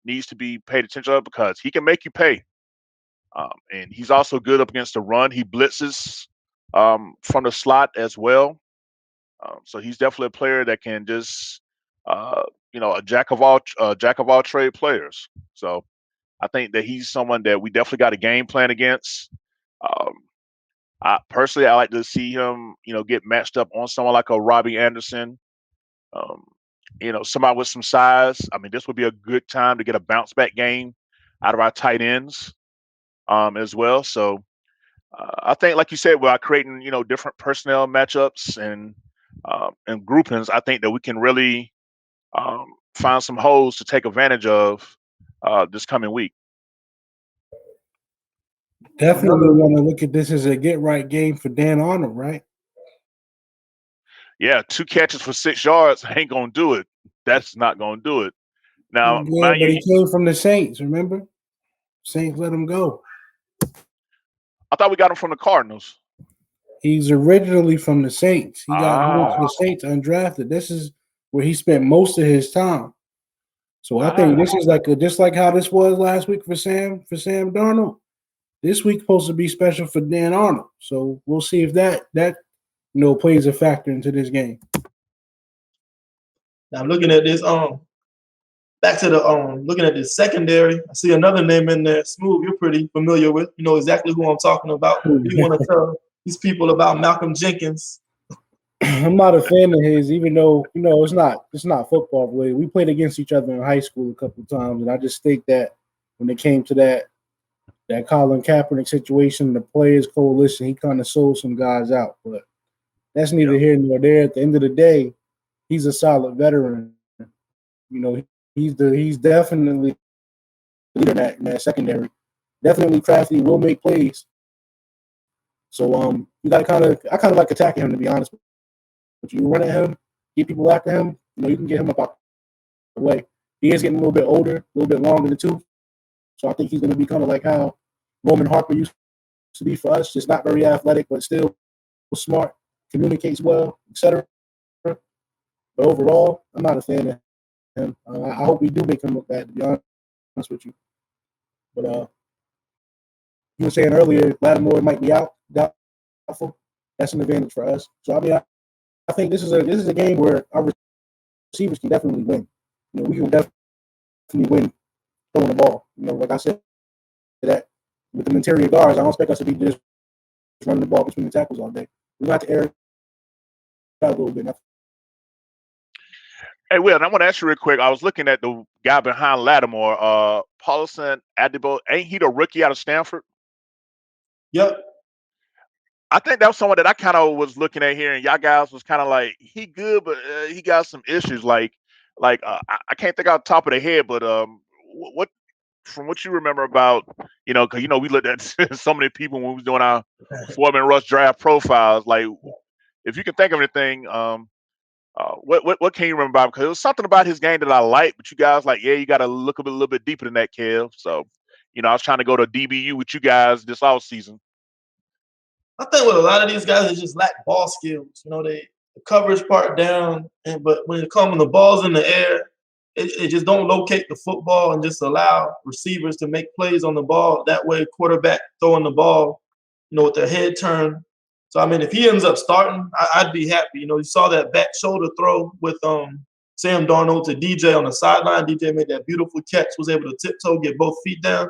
needs to be paid attention to because he can make you pay. And he's also good up against the run. He blitzes from the slot as well. So he's definitely a player that can just, a jack of all trade players. So I think that he's someone that we definitely got a game plan against. Um, I like to see him, get matched up on someone like a Robbie Anderson. Um, somebody with some size. I mean, this would be a good time to get a bounce back game out of our tight ends as well. So I think, like you said, by creating different personnel matchups and groupings, I think that we can really find some holes to take advantage of this coming week. Definitely want to look at this as a get right game for Dan Arnold, right? Yeah, 2 catches for 6 yards ain't gonna do it. That's not gonna do it. Now, Yeah, mind but you, he came from the Saints, remember? Saints let him go. I thought we got him from the Cardinals. He's originally from the Saints. He went to Ah, the Saints undrafted. This is where he spent most of his time. So I think this ah. is just like how this was last week for Sam Darnold. This week's supposed to be special for Dan Arnold. So we'll see if that plays a factor into this game. Now looking at this, back to the looking at this secondary, I see another name in there. Smooth, you're pretty familiar with. You know exactly who I'm talking about. You want to tell these people about Malcolm Jenkins? I'm not a fan of his, even though it's not football related. We played against each other in high school a couple of times, and I just think that when it came to that Colin Kaepernick situation, the Players Coalition, he kind of sold some guys out. But that's neither here nor there. At the end of the day, he's a solid veteran. He's definitely leader in that secondary. Definitely crafty, will make plays. So you got to I kind of like attacking him, to be honest. But you run at him, get people after him, you can get him up out the way. He is getting a little bit older, a little bit longer in the tooth. So I think he's going to be kind of like how Roman Harper used to be for us, just not very athletic, but still smart, communicates well, etc. But overall, I'm not a fan of him. I hope we do make him look bad, to be honest with you. But you were saying earlier, Lattimore might be out, doubtful. That's an advantage for us. So I think this is a game where our receivers can definitely win. We can definitely win throwing the ball. Like I said, that with the interior guards, I don't expect us to be just running the ball between the tackles all day. We got to air it out a little bit. Hey, Will, and I want to ask you real quick. I was looking at the guy behind Lattimore, Paulson Adibo. Ain't he the rookie out of Stanford? Yep. I think that was someone that I kind of was looking at here, and y'all guys was kind of like, he good, but he got some issues. I can't think off the top of the head, but what from what you remember about, because we looked at so many people when we was doing our Foreman Rush draft profiles. Like, if you can think of anything, what can you remember about him? Because it was something about his game that I liked, but you guys like, yeah, you got to look a little bit deeper than that, Kev. So, I was trying to go to DBU with you guys this off season. I think with a lot of these guys, they just lack ball skills. The coverage part down, but when it comes to the balls in the air, it just don't locate the football and just allow receivers to make plays on the ball. That way, quarterback throwing the ball, with their head turned. So I mean, if he ends up starting, I'd be happy. You saw that back shoulder throw with Sam Darnold to DJ on the sideline. DJ made that beautiful catch, was able to tiptoe, get both feet down.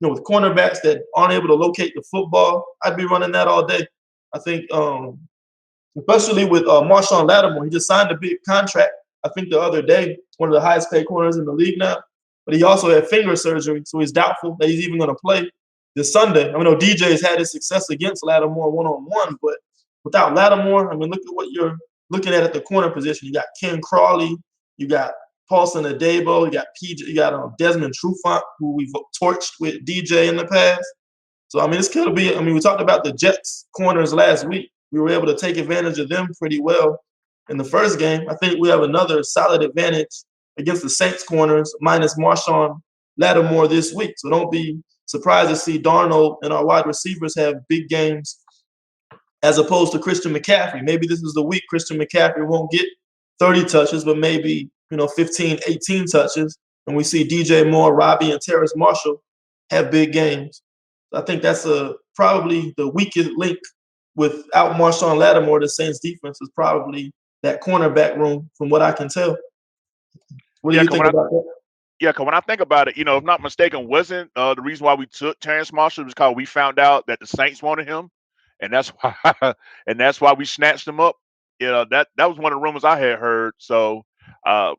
With cornerbacks that aren't able to locate the football, I'd be running that all day. I think, especially with Marshawn Lattimore, he just signed a big contract, I think the other day, one of the highest paid corners in the league now. But he also had finger surgery, so he's doubtful that he's even going to play this Sunday. I know DJ has had his success against Lattimore one-on-one, but without Lattimore, I mean, look at what you're looking at the corner position. You got Ken Crawley, you got Paulson Adebo, you got PJ, you got Desmond Trufant, who we've torched with DJ in the past. So I mean, it's going to be. I mean, we talked about the Jets corners last week. We were able to take advantage of them pretty well in the first game. I think we have another solid advantage against the Saints corners, minus Marshawn Lattimore this week. So don't be surprised to see Darnold and our wide receivers have big games as opposed to Christian McCaffrey. Maybe this is the week Christian McCaffrey won't get 30 touches, but maybe 15, 18 touches. And we see DJ Moore, Robbie, and Terrace Marshall have big games. I think that's probably the weakest link without Marshawn Lattimore, the Saints defense is probably that cornerback room, from what I can tell. What do Yeah, you because think about that? when I think about it, if not mistaken, wasn't the reason why we took Terrence Marshall was because we found out that the Saints wanted him, and that's why we snatched him up. That was one of the rumors I had heard. So, I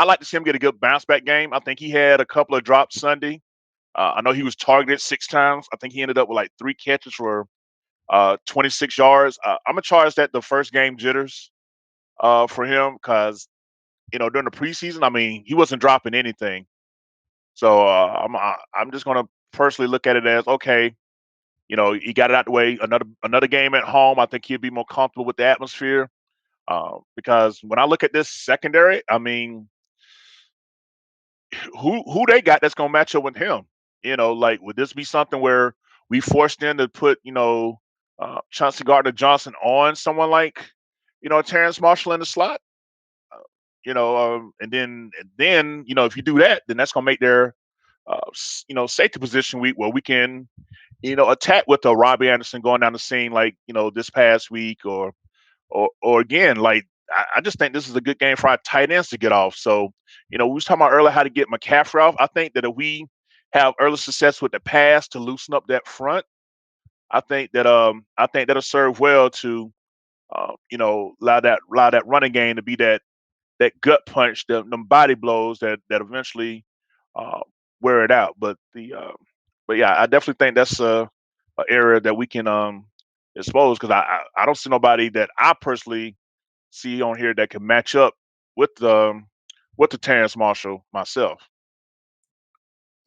like to see him get a good bounce back game. I think he had a couple of drops Sunday. I know he was targeted 6 times. I think he ended up with like 3 catches for 26 yards. I'm gonna charge that the first game jitters for him because during the preseason, I mean, he wasn't dropping anything. So I'm just gonna personally look at it as okay. He got it out the way. Another game at home. I think he'd be more comfortable with the atmosphere. Because when I look at this secondary, I mean, who they got that's gonna match up with him? Like would this be something where we forced them to put Chauncey Gardner Johnson on someone like Terrence Marshall in the slot? And then if you do that, then that's gonna make their safety position weak where we can attack with a Robbie Anderson going down the scene like this past week or again like I just think this is a good game for our tight ends to get off. So we was talking about earlier how to get McCaffrey off. I think that if we have early success with the pass to loosen up that front, I think that'll serve well to allow that running game to be that gut punch, them body blows that eventually uh, wear it out. But yeah, I definitely think that's a area that we can expose because I don't see nobody that I personally see on here that can match up with the Terrence Marshall myself.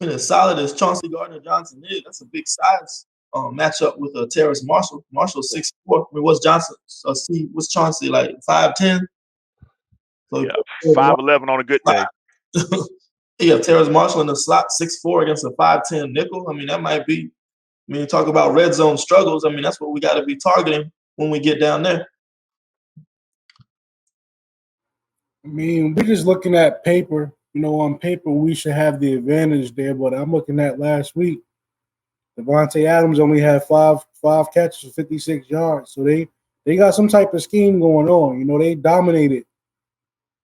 And as solid as Chauncey Gardner Johnson is, that's a big size matchup with Terrace Marshall. Marshall 6'4". I mean, what's Johnson? What's Chauncey like 5'10"? So Yeah, 5'11" on a good day. Yeah, Terrace Marshall in the slot 6'4" against a 5'10" nickel. I mean, that might be. I mean, talk about red zone struggles. I mean, that's what we got to be targeting when we get down there. I mean, we're just looking at paper. On paper, we should have the advantage there. But I'm looking at last week. Devontae Adams only had five catches for 56 yards. So they got some type of scheme going on. They dominated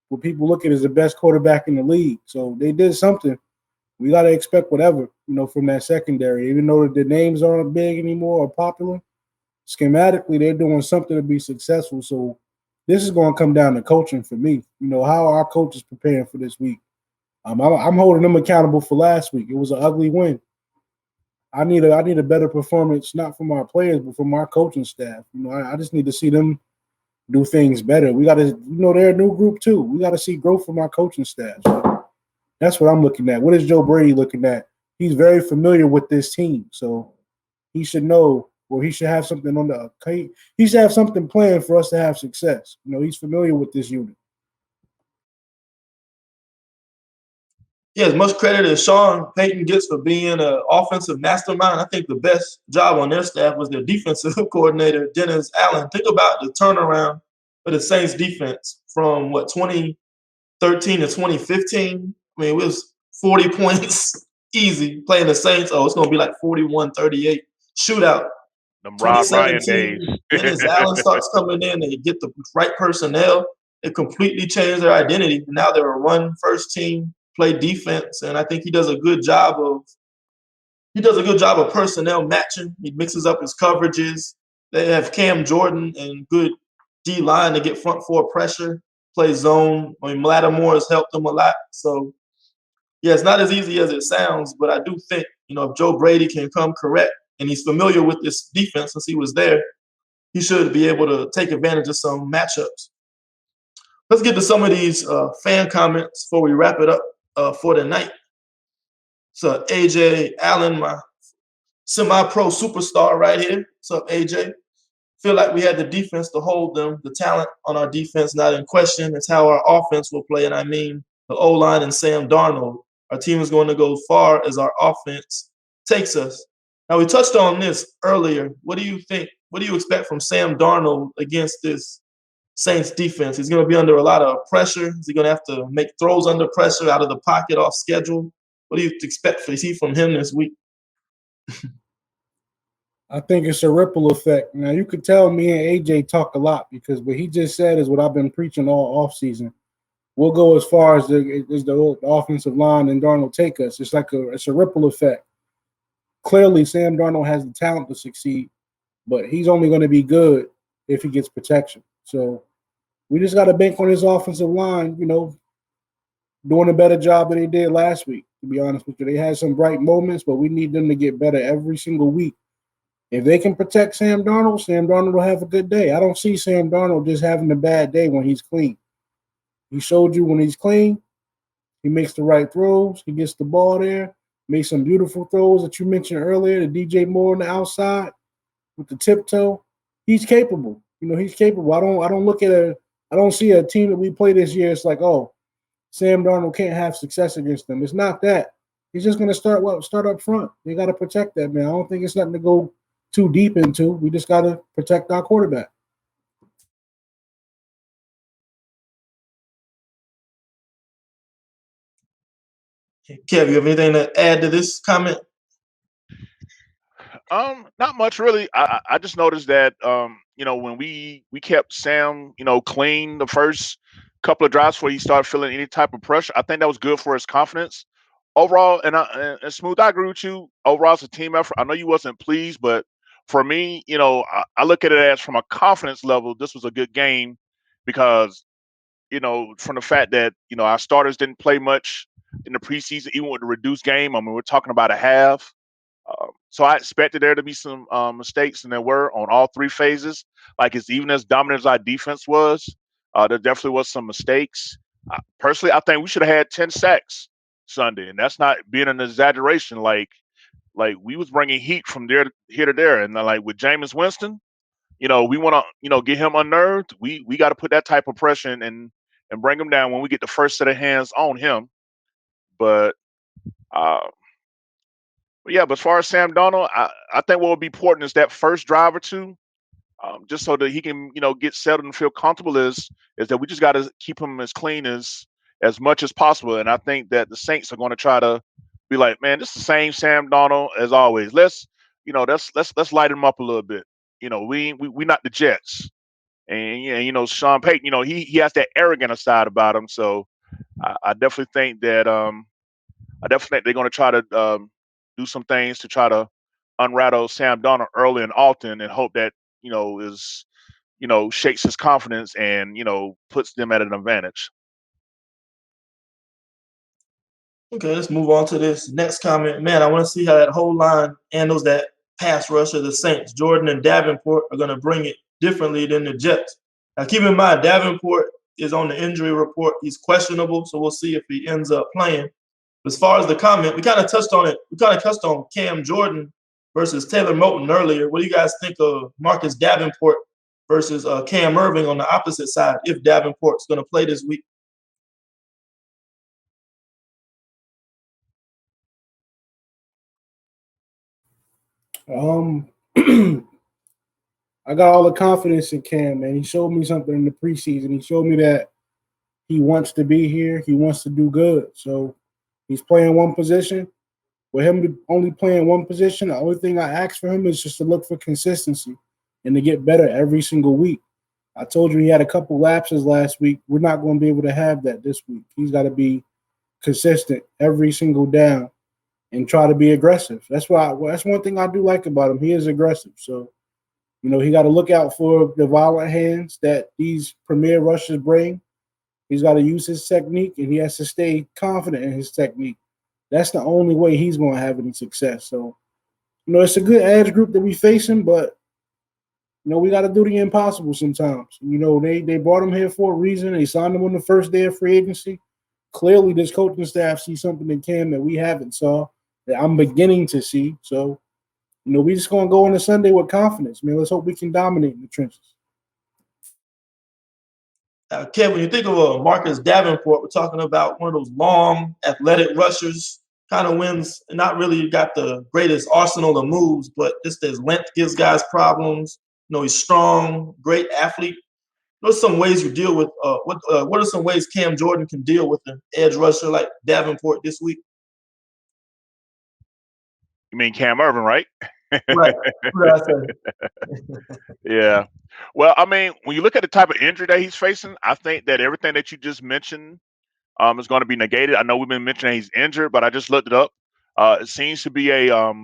what people look at as the best quarterback in the league. So they did something. We got to expect whatever, from that secondary. Even though the names aren't big anymore or popular, schematically they're doing something to be successful. So this is going to come down to coaching for me. How are our coaches preparing for this week? I'm holding them accountable for last week. It was an ugly win. I need a better performance, not from our players, but from our coaching staff. I just need to see them do things better. We got to, they're a new group too. We got to see growth from our coaching staff. So that's what I'm looking at. What is Joe Brady looking at? He's very familiar with this team, so he should know, or he should have something he should have something planned for us to have success. He's familiar with this unit. Yeah, as much credit as Sean Payton gets for being an offensive mastermind, I think the best job on their staff was their defensive coordinator, Dennis Allen. Think about the turnaround of the Saints defense from 2013 to 2015. I mean, it was 40 points easy playing the Saints. Oh, it's going to be like 41-38 shootout. Them Rob Ryan days. Dennis Allen starts coming in. They get the right personnel. It completely changed their identity. Now they're a run-first team, play defense, and I think he does a good job of personnel matching. He mixes up his coverages. They have Cam Jordan and good D line to get front four pressure, play zone. I mean, Lattimore has helped them a lot. So yeah, it's not as easy as it sounds, but I do think if Joe Brady can come correct and he's familiar with this defense since he was there, he should be able to take advantage of some matchups. Let's get to some of these fan comments before we wrap it up for tonight. So AJ Allen, my semi-pro superstar right here. What's up, AJ? Feel like we had the defense to hold them. The talent on our defense not in question. It's how our offense will play, and I mean the O-line and Sam Darnold. Our team is going to go far as our offense takes us. Now, we touched on this earlier. What do you think? What do you expect from Sam Darnold against this Saints defense? He's going to be under a lot of pressure. Is he going to have to make throws under pressure, out of the pocket, off schedule? What do you expect to see from him this week? I think it's a ripple effect. Now you could tell me and AJ talk a lot because what he just said is what I've been preaching all offseason. We'll go as far as the offensive line and Darnold take us. It's a ripple effect. Clearly, Sam Darnold has the talent to succeed, but he's only going to be good if he gets protection. So we just got to bank on his offensive line, doing a better job than they did last week, to be honest with you. They had some bright moments, but we need them to get better every single week. If they can protect Sam Darnold will have a good day. I don't see Sam Darnold just having a bad day when he's clean. He showed you when he's clean, he makes the right throws, he gets the ball there, makes some beautiful throws that you mentioned earlier, the DJ Moore on the outside with the tiptoe. He's capable. He's capable. I don't see a team that we play this year. It's like, oh, Sam Darnold can't have success against them. It's not that. He's just going to start up front. They got to protect that, man. I don't think it's nothing to go too deep into. We just got to protect our quarterback. Kev, you have anything to add to this comment? Not much really. I just noticed that when we kept Sam clean the first couple of drives before he started feeling any type of pressure, I think that was good for his confidence overall. And Smooth, I agree with you. Overall, it's a team effort. I know you wasn't pleased, but for me, I look at it as from a confidence level, this was a good game because from the fact that our starters didn't play much in the preseason, even with the reduced game. I mean, we're talking about a half. So I expected there to be some mistakes, and there were on all three phases. Like it's even as dominant as our defense was, there definitely was some mistakes. Personally, I think we should have had 10 sacks Sunday, and that's not being an exaggeration. Like we was bringing heat from here to there, and like with Jameis Winston, we want to get him unnerved. We got to put that type of pressure in and bring him down when we get the first set of hands on him. But uh, but as far as Sam Donald, I think what would be important is that first drive or two, just so that he can, get settled and feel comfortable. Is that we just got to keep him as clean as much as possible. And I think that the Saints are going to try to be like, man, this is the same Sam Donald as always. Let's light him up a little bit. We not the Jets, and Sean Payton. He has that arrogant side about him. So I definitely think that they're going to try to do some things to try to unrattle Sam Darnold early and often, and hope that is shakes his confidence and puts them at an advantage. Okay, let's move on to this next comment. Man, I want to see how that whole line handles that pass rush of the Saints. Jordan and Davenport are going to bring it differently than the Jets. Now, keep in mind, Davenport is on the injury report. He's questionable, so we'll see if he ends up playing. As far as the comment, we kind of touched on it. We kind of touched on Cam Jordan versus Taylor Moton earlier. What do you guys think of Marcus Davenport versus Cam Irving on the opposite side if Davenport's going to play this week? I got all the confidence in Cam, man. He showed me something in the preseason. He showed me that he wants to be here. He wants to do good. So he's playing one position. With him only playing one position, the only thing I ask for him is just to look for consistency and to get better every single week. I told you he had a couple lapses last week. We're not going to be able to have that this week. He's got to be consistent every single down and try to be aggressive. That's one thing I do like about him. He is aggressive. So, he got to look out for the violent hands that these premier rushers bring. He's got to use his technique, and he has to stay confident in his technique. That's the only way he's going to have any success. So, it's a good edge group that we facing, but, we got to do the impossible sometimes. They brought him here for a reason. They signed him on the first day of free agency. Clearly, this coaching staff sees something in Cam that we haven't saw, that I'm beginning to see. So, we just going to go into Sunday with confidence, man. Let's hope we can dominate in the trenches. Kev, when you think of Marcus Davenport, we're talking about one of those long, athletic rushers, kind of wins, not really got the greatest arsenal of moves, but just his length gives guys problems. He's strong, great athlete. What are some ways you deal with what are some ways Cam Jordan can deal with an edge rusher like Davenport this week? You mean Cam Irvin, right? Right. What did I say? Yeah. Well, I mean, when you look at the type of injury that he's facing, I think that everything that you just mentioned is going to be negated. I know we've been mentioning he's injured, but I just looked it up. It seems to be a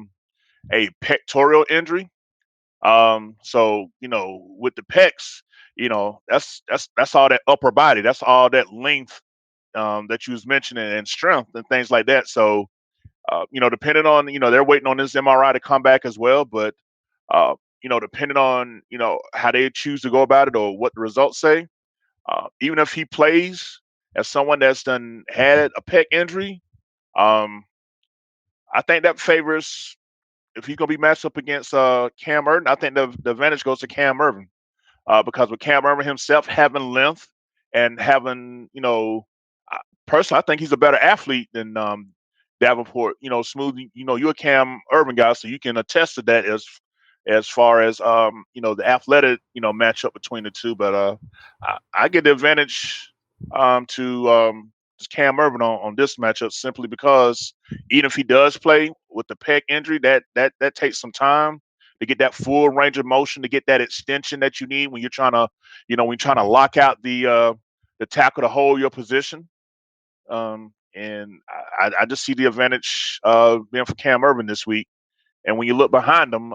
pectoral injury. So with the pecs, that's all that upper body. That's all that length that you was mentioning and strength and things like that. So depending on, they're waiting on this MRI to come back as well. But, depending on, how they choose to go about it or what the results say, even if he plays as someone that's done had a pec injury, um, I think that favors if he's going to be matched up against Cam Irvin. I think the advantage goes to Cam Irvin because with Cam Irvin himself having length and having, personally, I think he's a better athlete than Davenport. Smooth. You're a Cam Irvin guy, so you can attest to that as far as the athletic matchup between the two. But I get the advantage to just Cam Irvin on this matchup simply because even if he does play with the pec injury, that takes some time to get that full range of motion, to get that extension that you need when you're trying to, lock out the tackle to hold your position. And I just see the advantage being for Cam Irvin this week. And when you look behind him,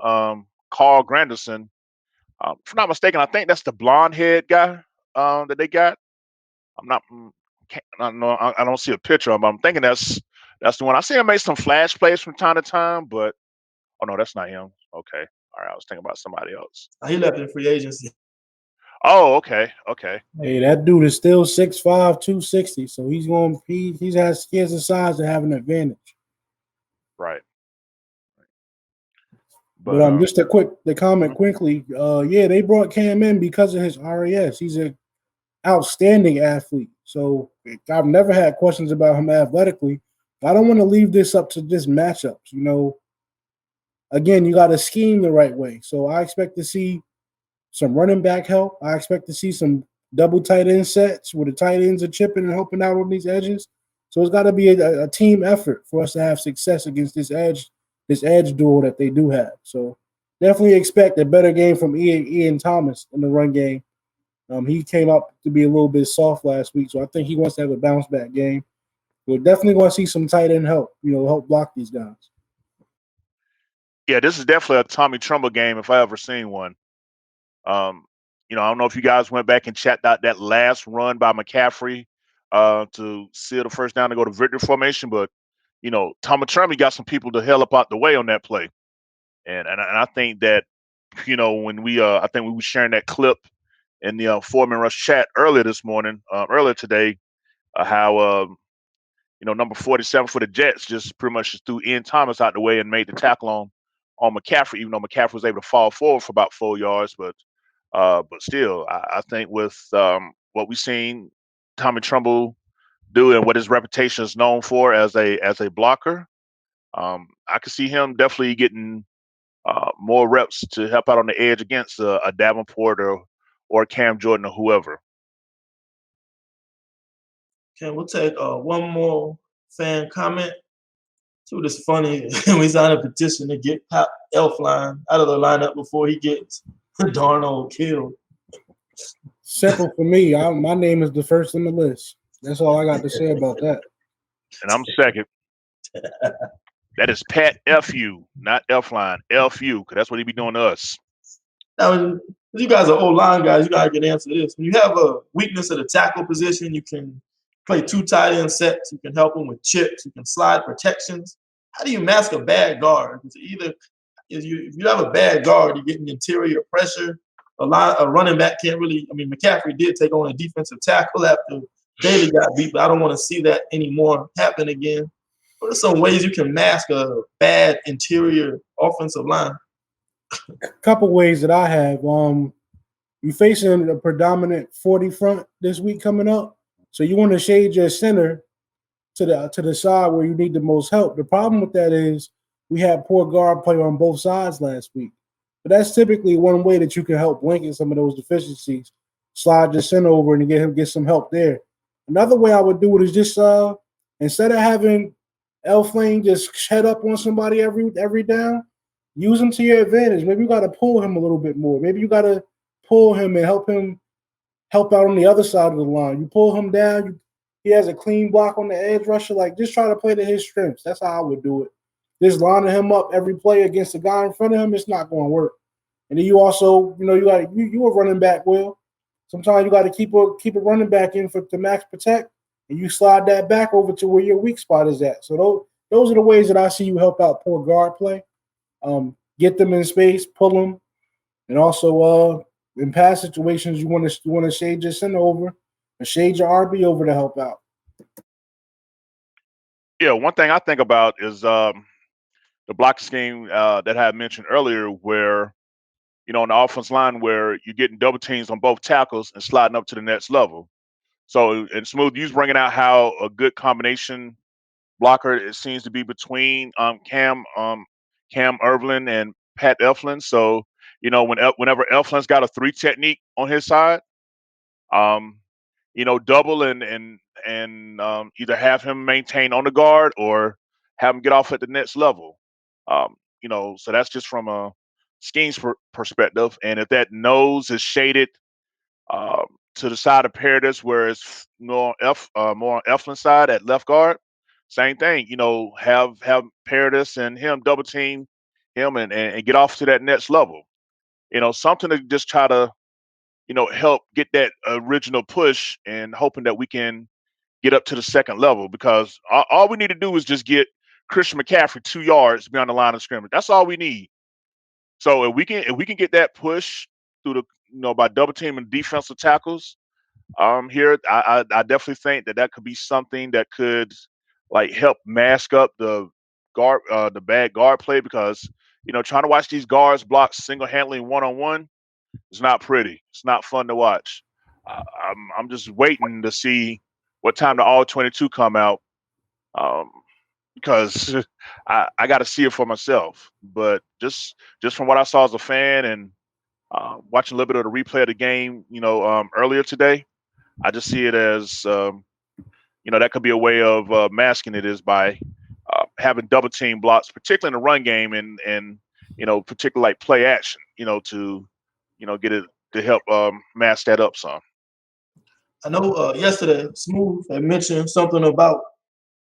Carl Granderson, if I'm not mistaken, I think that's the blonde head guy that they got. I'm not, I don't know, I don't see a picture of him, but I'm thinking that's the one. I see him make some flash plays from time to time, but oh no, that's not him. Okay, all right, I was thinking about somebody else. He left in free agency. Oh, okay, okay. Hey, that dude is still 6'5", 260. So he has the size to have an advantage. Right. But just the comment quickly. Yeah, they brought Cam in because of his RAS. He's an outstanding athlete. So I've never had questions about him athletically. I don't want to leave this up to just matchups. Again, you got to scheme the right way. So I expect to see some running back help. I expect to see some double tight end sets where the tight ends are chipping and helping out on these edges. So it's got to be a team effort for us to have success against this edge duel that they do have. So definitely expect a better game from Ian Thomas in the run game. He came up to be a little bit soft last week, so I think he wants to have a bounce back game. We're definitely going to see some tight end help, help block these guys. Yeah, this is definitely a Tommy Trumbull game if I ever seen one. I don't know if you guys went back and checked out that last run by McCaffrey to seal the first down to go to victory formation, but Tommy Trumbull got some people to hell up out the way on that play, and I think that when I think we were sharing that clip in the Foreman Rush chat earlier today, how number 47 for the Jets just pretty much just threw Ian Thomas out the way and made the tackle on McCaffrey, even though McCaffrey was able to fall forward for about 4 yards. But still, I think with what we've seen Tommy Trumbull do and what his reputation is known for as a blocker, I could see him definitely getting more reps to help out on the edge against a Davenport or Cam Jordan or whoever. Okay, we'll take one more fan comment. So it's funny. We signed a petition to get Pop Elfline out of the lineup before he gets Darnold killed. Simple for me. My name is the first on the list. That's all I got to say about that. And I'm second. That is Pat F.U., not Elfline. F.U., because that's what he be doing to us. Now, you guys are O-line guys. You gotta get answer this. When you have a weakness at the tackle position, you can play 2 tight end sets. You can help them with chips. You can slide protections. How do you mask a bad guard? If you have a bad guard, you're getting interior pressure. A running back can't really. I mean, McCaffrey did take on a defensive tackle after Daly got beat, but I don't want to see that anymore happen again. What are some ways you can mask a bad interior offensive line? A couple ways that I have. You're facing a predominant 40 front this week coming up, so you want to shade your center to the side where you need the most help. The problem with that is we had poor guard play on both sides last week, but that's typically one way that you can help blanket some of those deficiencies. Slide your center over and get some help there. Another way I would do it is just instead of having Elflane just head up on somebody every down, use him to your advantage. Maybe you got to pull him a little bit more. Maybe you got to pull him and help out on the other side of the line. You pull him down. He has a clean block on the edge rusher. Like, just try to play to his strengths. That's how I would do it. Just lining him up every play against the guy in front of him, it's not going to work. And then you also, you a running back, Will. Sometimes you got to keep a running back in to max protect, and you slide that back over to where your weak spot is at. So those are the ways that I see you help out poor guard play. Get them in space, pull them, and also in pass situations you want to shade your center over and shade your RB over to help out. Yeah, one thing I think about is the block scheme that I had mentioned earlier, where on the offense line where you're getting double teams on both tackles and sliding up to the next level. So, and Smooth, you was bringing out how a good combination blocker it seems to be between Cam Irvin and Pat Elflin. So, whenever Elflin's got a 3 technique on his side, double and either have him maintain on the guard or have him get off at the next level. So that's just from a schemes perspective. And if that nose is shaded um, to the side of Paradis, where it's more on Eflin's side at left guard, same thing. Have Paradis and him double team him and get off to that next level. Something to just try to help get that original push and hoping that we can get up to the second level, because all we need to do is just get Christian McCaffrey 2 yards beyond the line of scrimmage. That's all we need. So if we can get that push through by double teaming defensive tackles here, I definitely think that could be something that could like help mask up the bad guard play, because trying to watch these guards block single handedly 1-on-1 is not pretty. It's not fun to watch. I'm just waiting to see what time the all 22 come out, um, because I got to see it for myself. But just from what I saw as a fan and watching a little bit of the replay of the game, earlier today, I just see it as that could be a way of masking it is by having double team blocks, particularly in the run game and particularly like play action, to get it to help mask that up some. I know yesterday Smooth had mentioned something about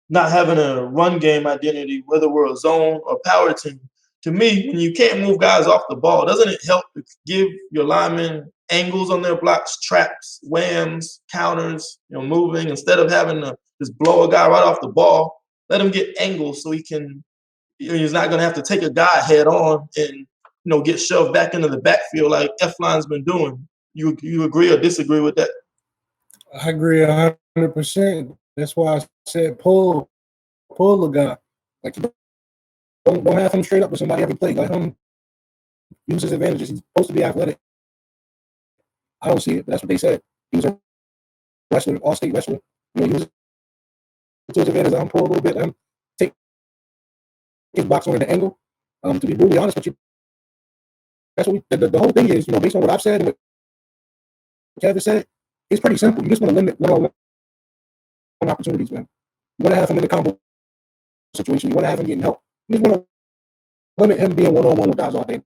not having a run game identity, whether we're a zone or power team. To me, when you can't move guys off the ball, doesn't it help to give your linemen angles on their blocks, traps, whams, counters, moving, instead of having to just blow a guy right off the ball? Let him get angles so he's not going to have to take a guy head on and get shoved back into the backfield like F-Line's been doing. You agree or disagree with that? I agree 100%. That's why I said pull the guy. Like, don't have him straight up with somebody every play. Let him use his advantages. He's supposed to be athletic. I don't see it, but that's what they said. He was a wrestler, all-state wrestler. He was to his advantage. Let him pull a little bit. Let him take his box on the angle. To be brutally honest with you, that's what the whole thing is. Based on what I've said and what Kevin said, it's pretty simple. You just want to limit one-on-one opportunities, man. You want to have him in the combo situation. You want to have him getting help. You just want to limit him being one-on-one with guys all day.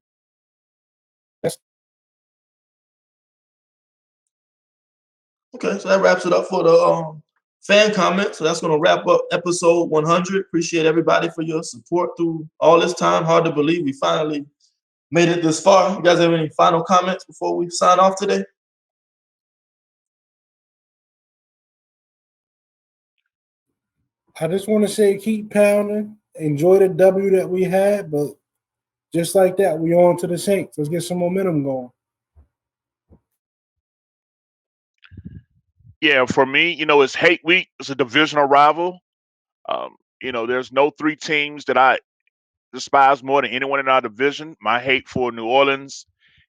Okay, so that wraps it up for the fan comment. So that's going to wrap up episode 100. Appreciate everybody for your support through all this time. Hard to believe we finally made it this far. You guys have any final comments before we sign off today? I just want to say keep pounding. Enjoy the W that we had, but just like that, we on to the Saints. Let's get some momentum going. Yeah, for me, it's hate week. It's a divisional rival. There's no 3 teams that I despise more than anyone in our division. My hate for New Orleans,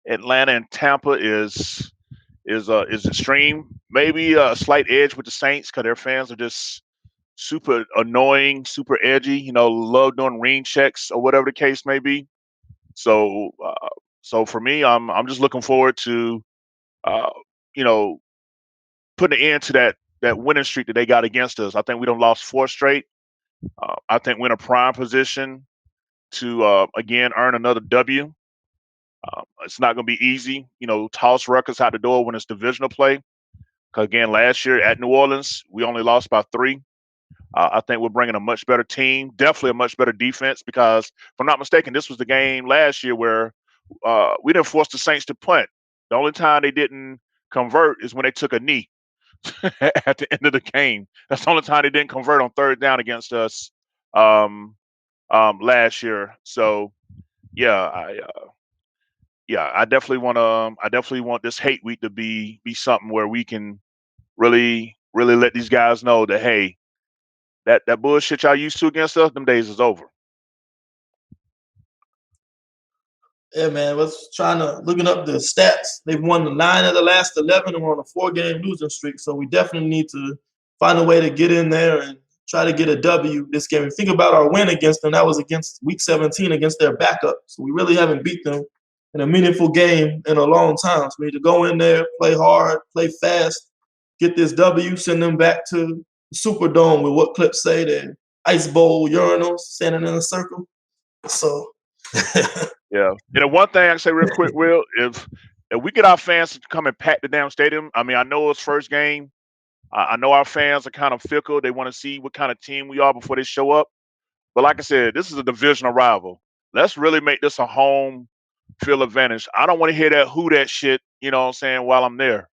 Atlanta, and Tampa is extreme. Maybe a slight edge with the Saints because their fans are just super annoying, super edgy. Love doing ring checks or whatever the case may be. So for me, I'm just looking forward to uh, you know putting an end to that winning streak that they got against us. I think we don't lost 4 straight. I think we're in a prime position to again earn another W. It's not going to be easy, toss Rutgers out the door when it's divisional play. 'Cause again, last year at New Orleans, we only lost by 3. I think we're bringing a much better team, definitely a much better defense. Because if I'm not mistaken, this was the game last year where we didn't force the Saints to punt. The only time they didn't convert is when they took a knee at the end of the game. That's the only time they didn't convert on 3rd down against us last year. So yeah, I definitely want to. I definitely want this hate week to be something where we can really, really let these guys know that hey, that bullshit y'all used to against us, them days is over. Yeah, man. Was looking up the stats. They've won 9 of the last 11 and we're on a 4-game losing streak. So we definitely need to find a way to get in there and try to get a W this game. And think about our win against them. That was against week 17 against their backup. So we really haven't beat them in a meaningful game in a long time. So we need to go in there, play hard, play fast, get this W, send them back to the Superdome with what clips say the ice bowl urinals standing in a circle. So Yeah. One thing I can say real quick, Will, if we get our fans to come and pack the damn stadium, I mean, I know it's first game. I know our fans are kind of fickle. They want to see what kind of team we are before they show up. But like I said, this is a divisional rival. Let's really make this a home field advantage. I don't want to hear that shit, you know what I'm saying, while I'm there.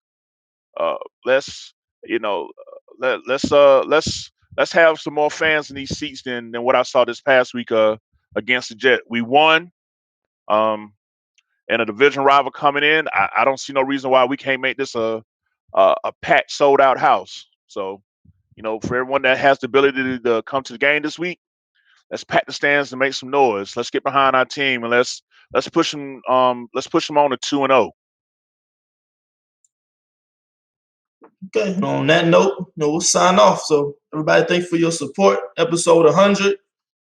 Let's, let's have some more fans in these seats than what I saw this past week against the Jet. We won. And a division rival coming in, I don't see no reason why we can't make this a packed, sold out house. So, for everyone that has the ability to come to the game this week, let's pack the stands and make some noise. Let's get behind our team and let's push them. Let's push them on to 2-0. Okay. On that note, we'll sign off. So everybody, thanks for your support. Episode 100.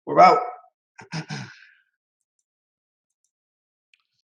We're out.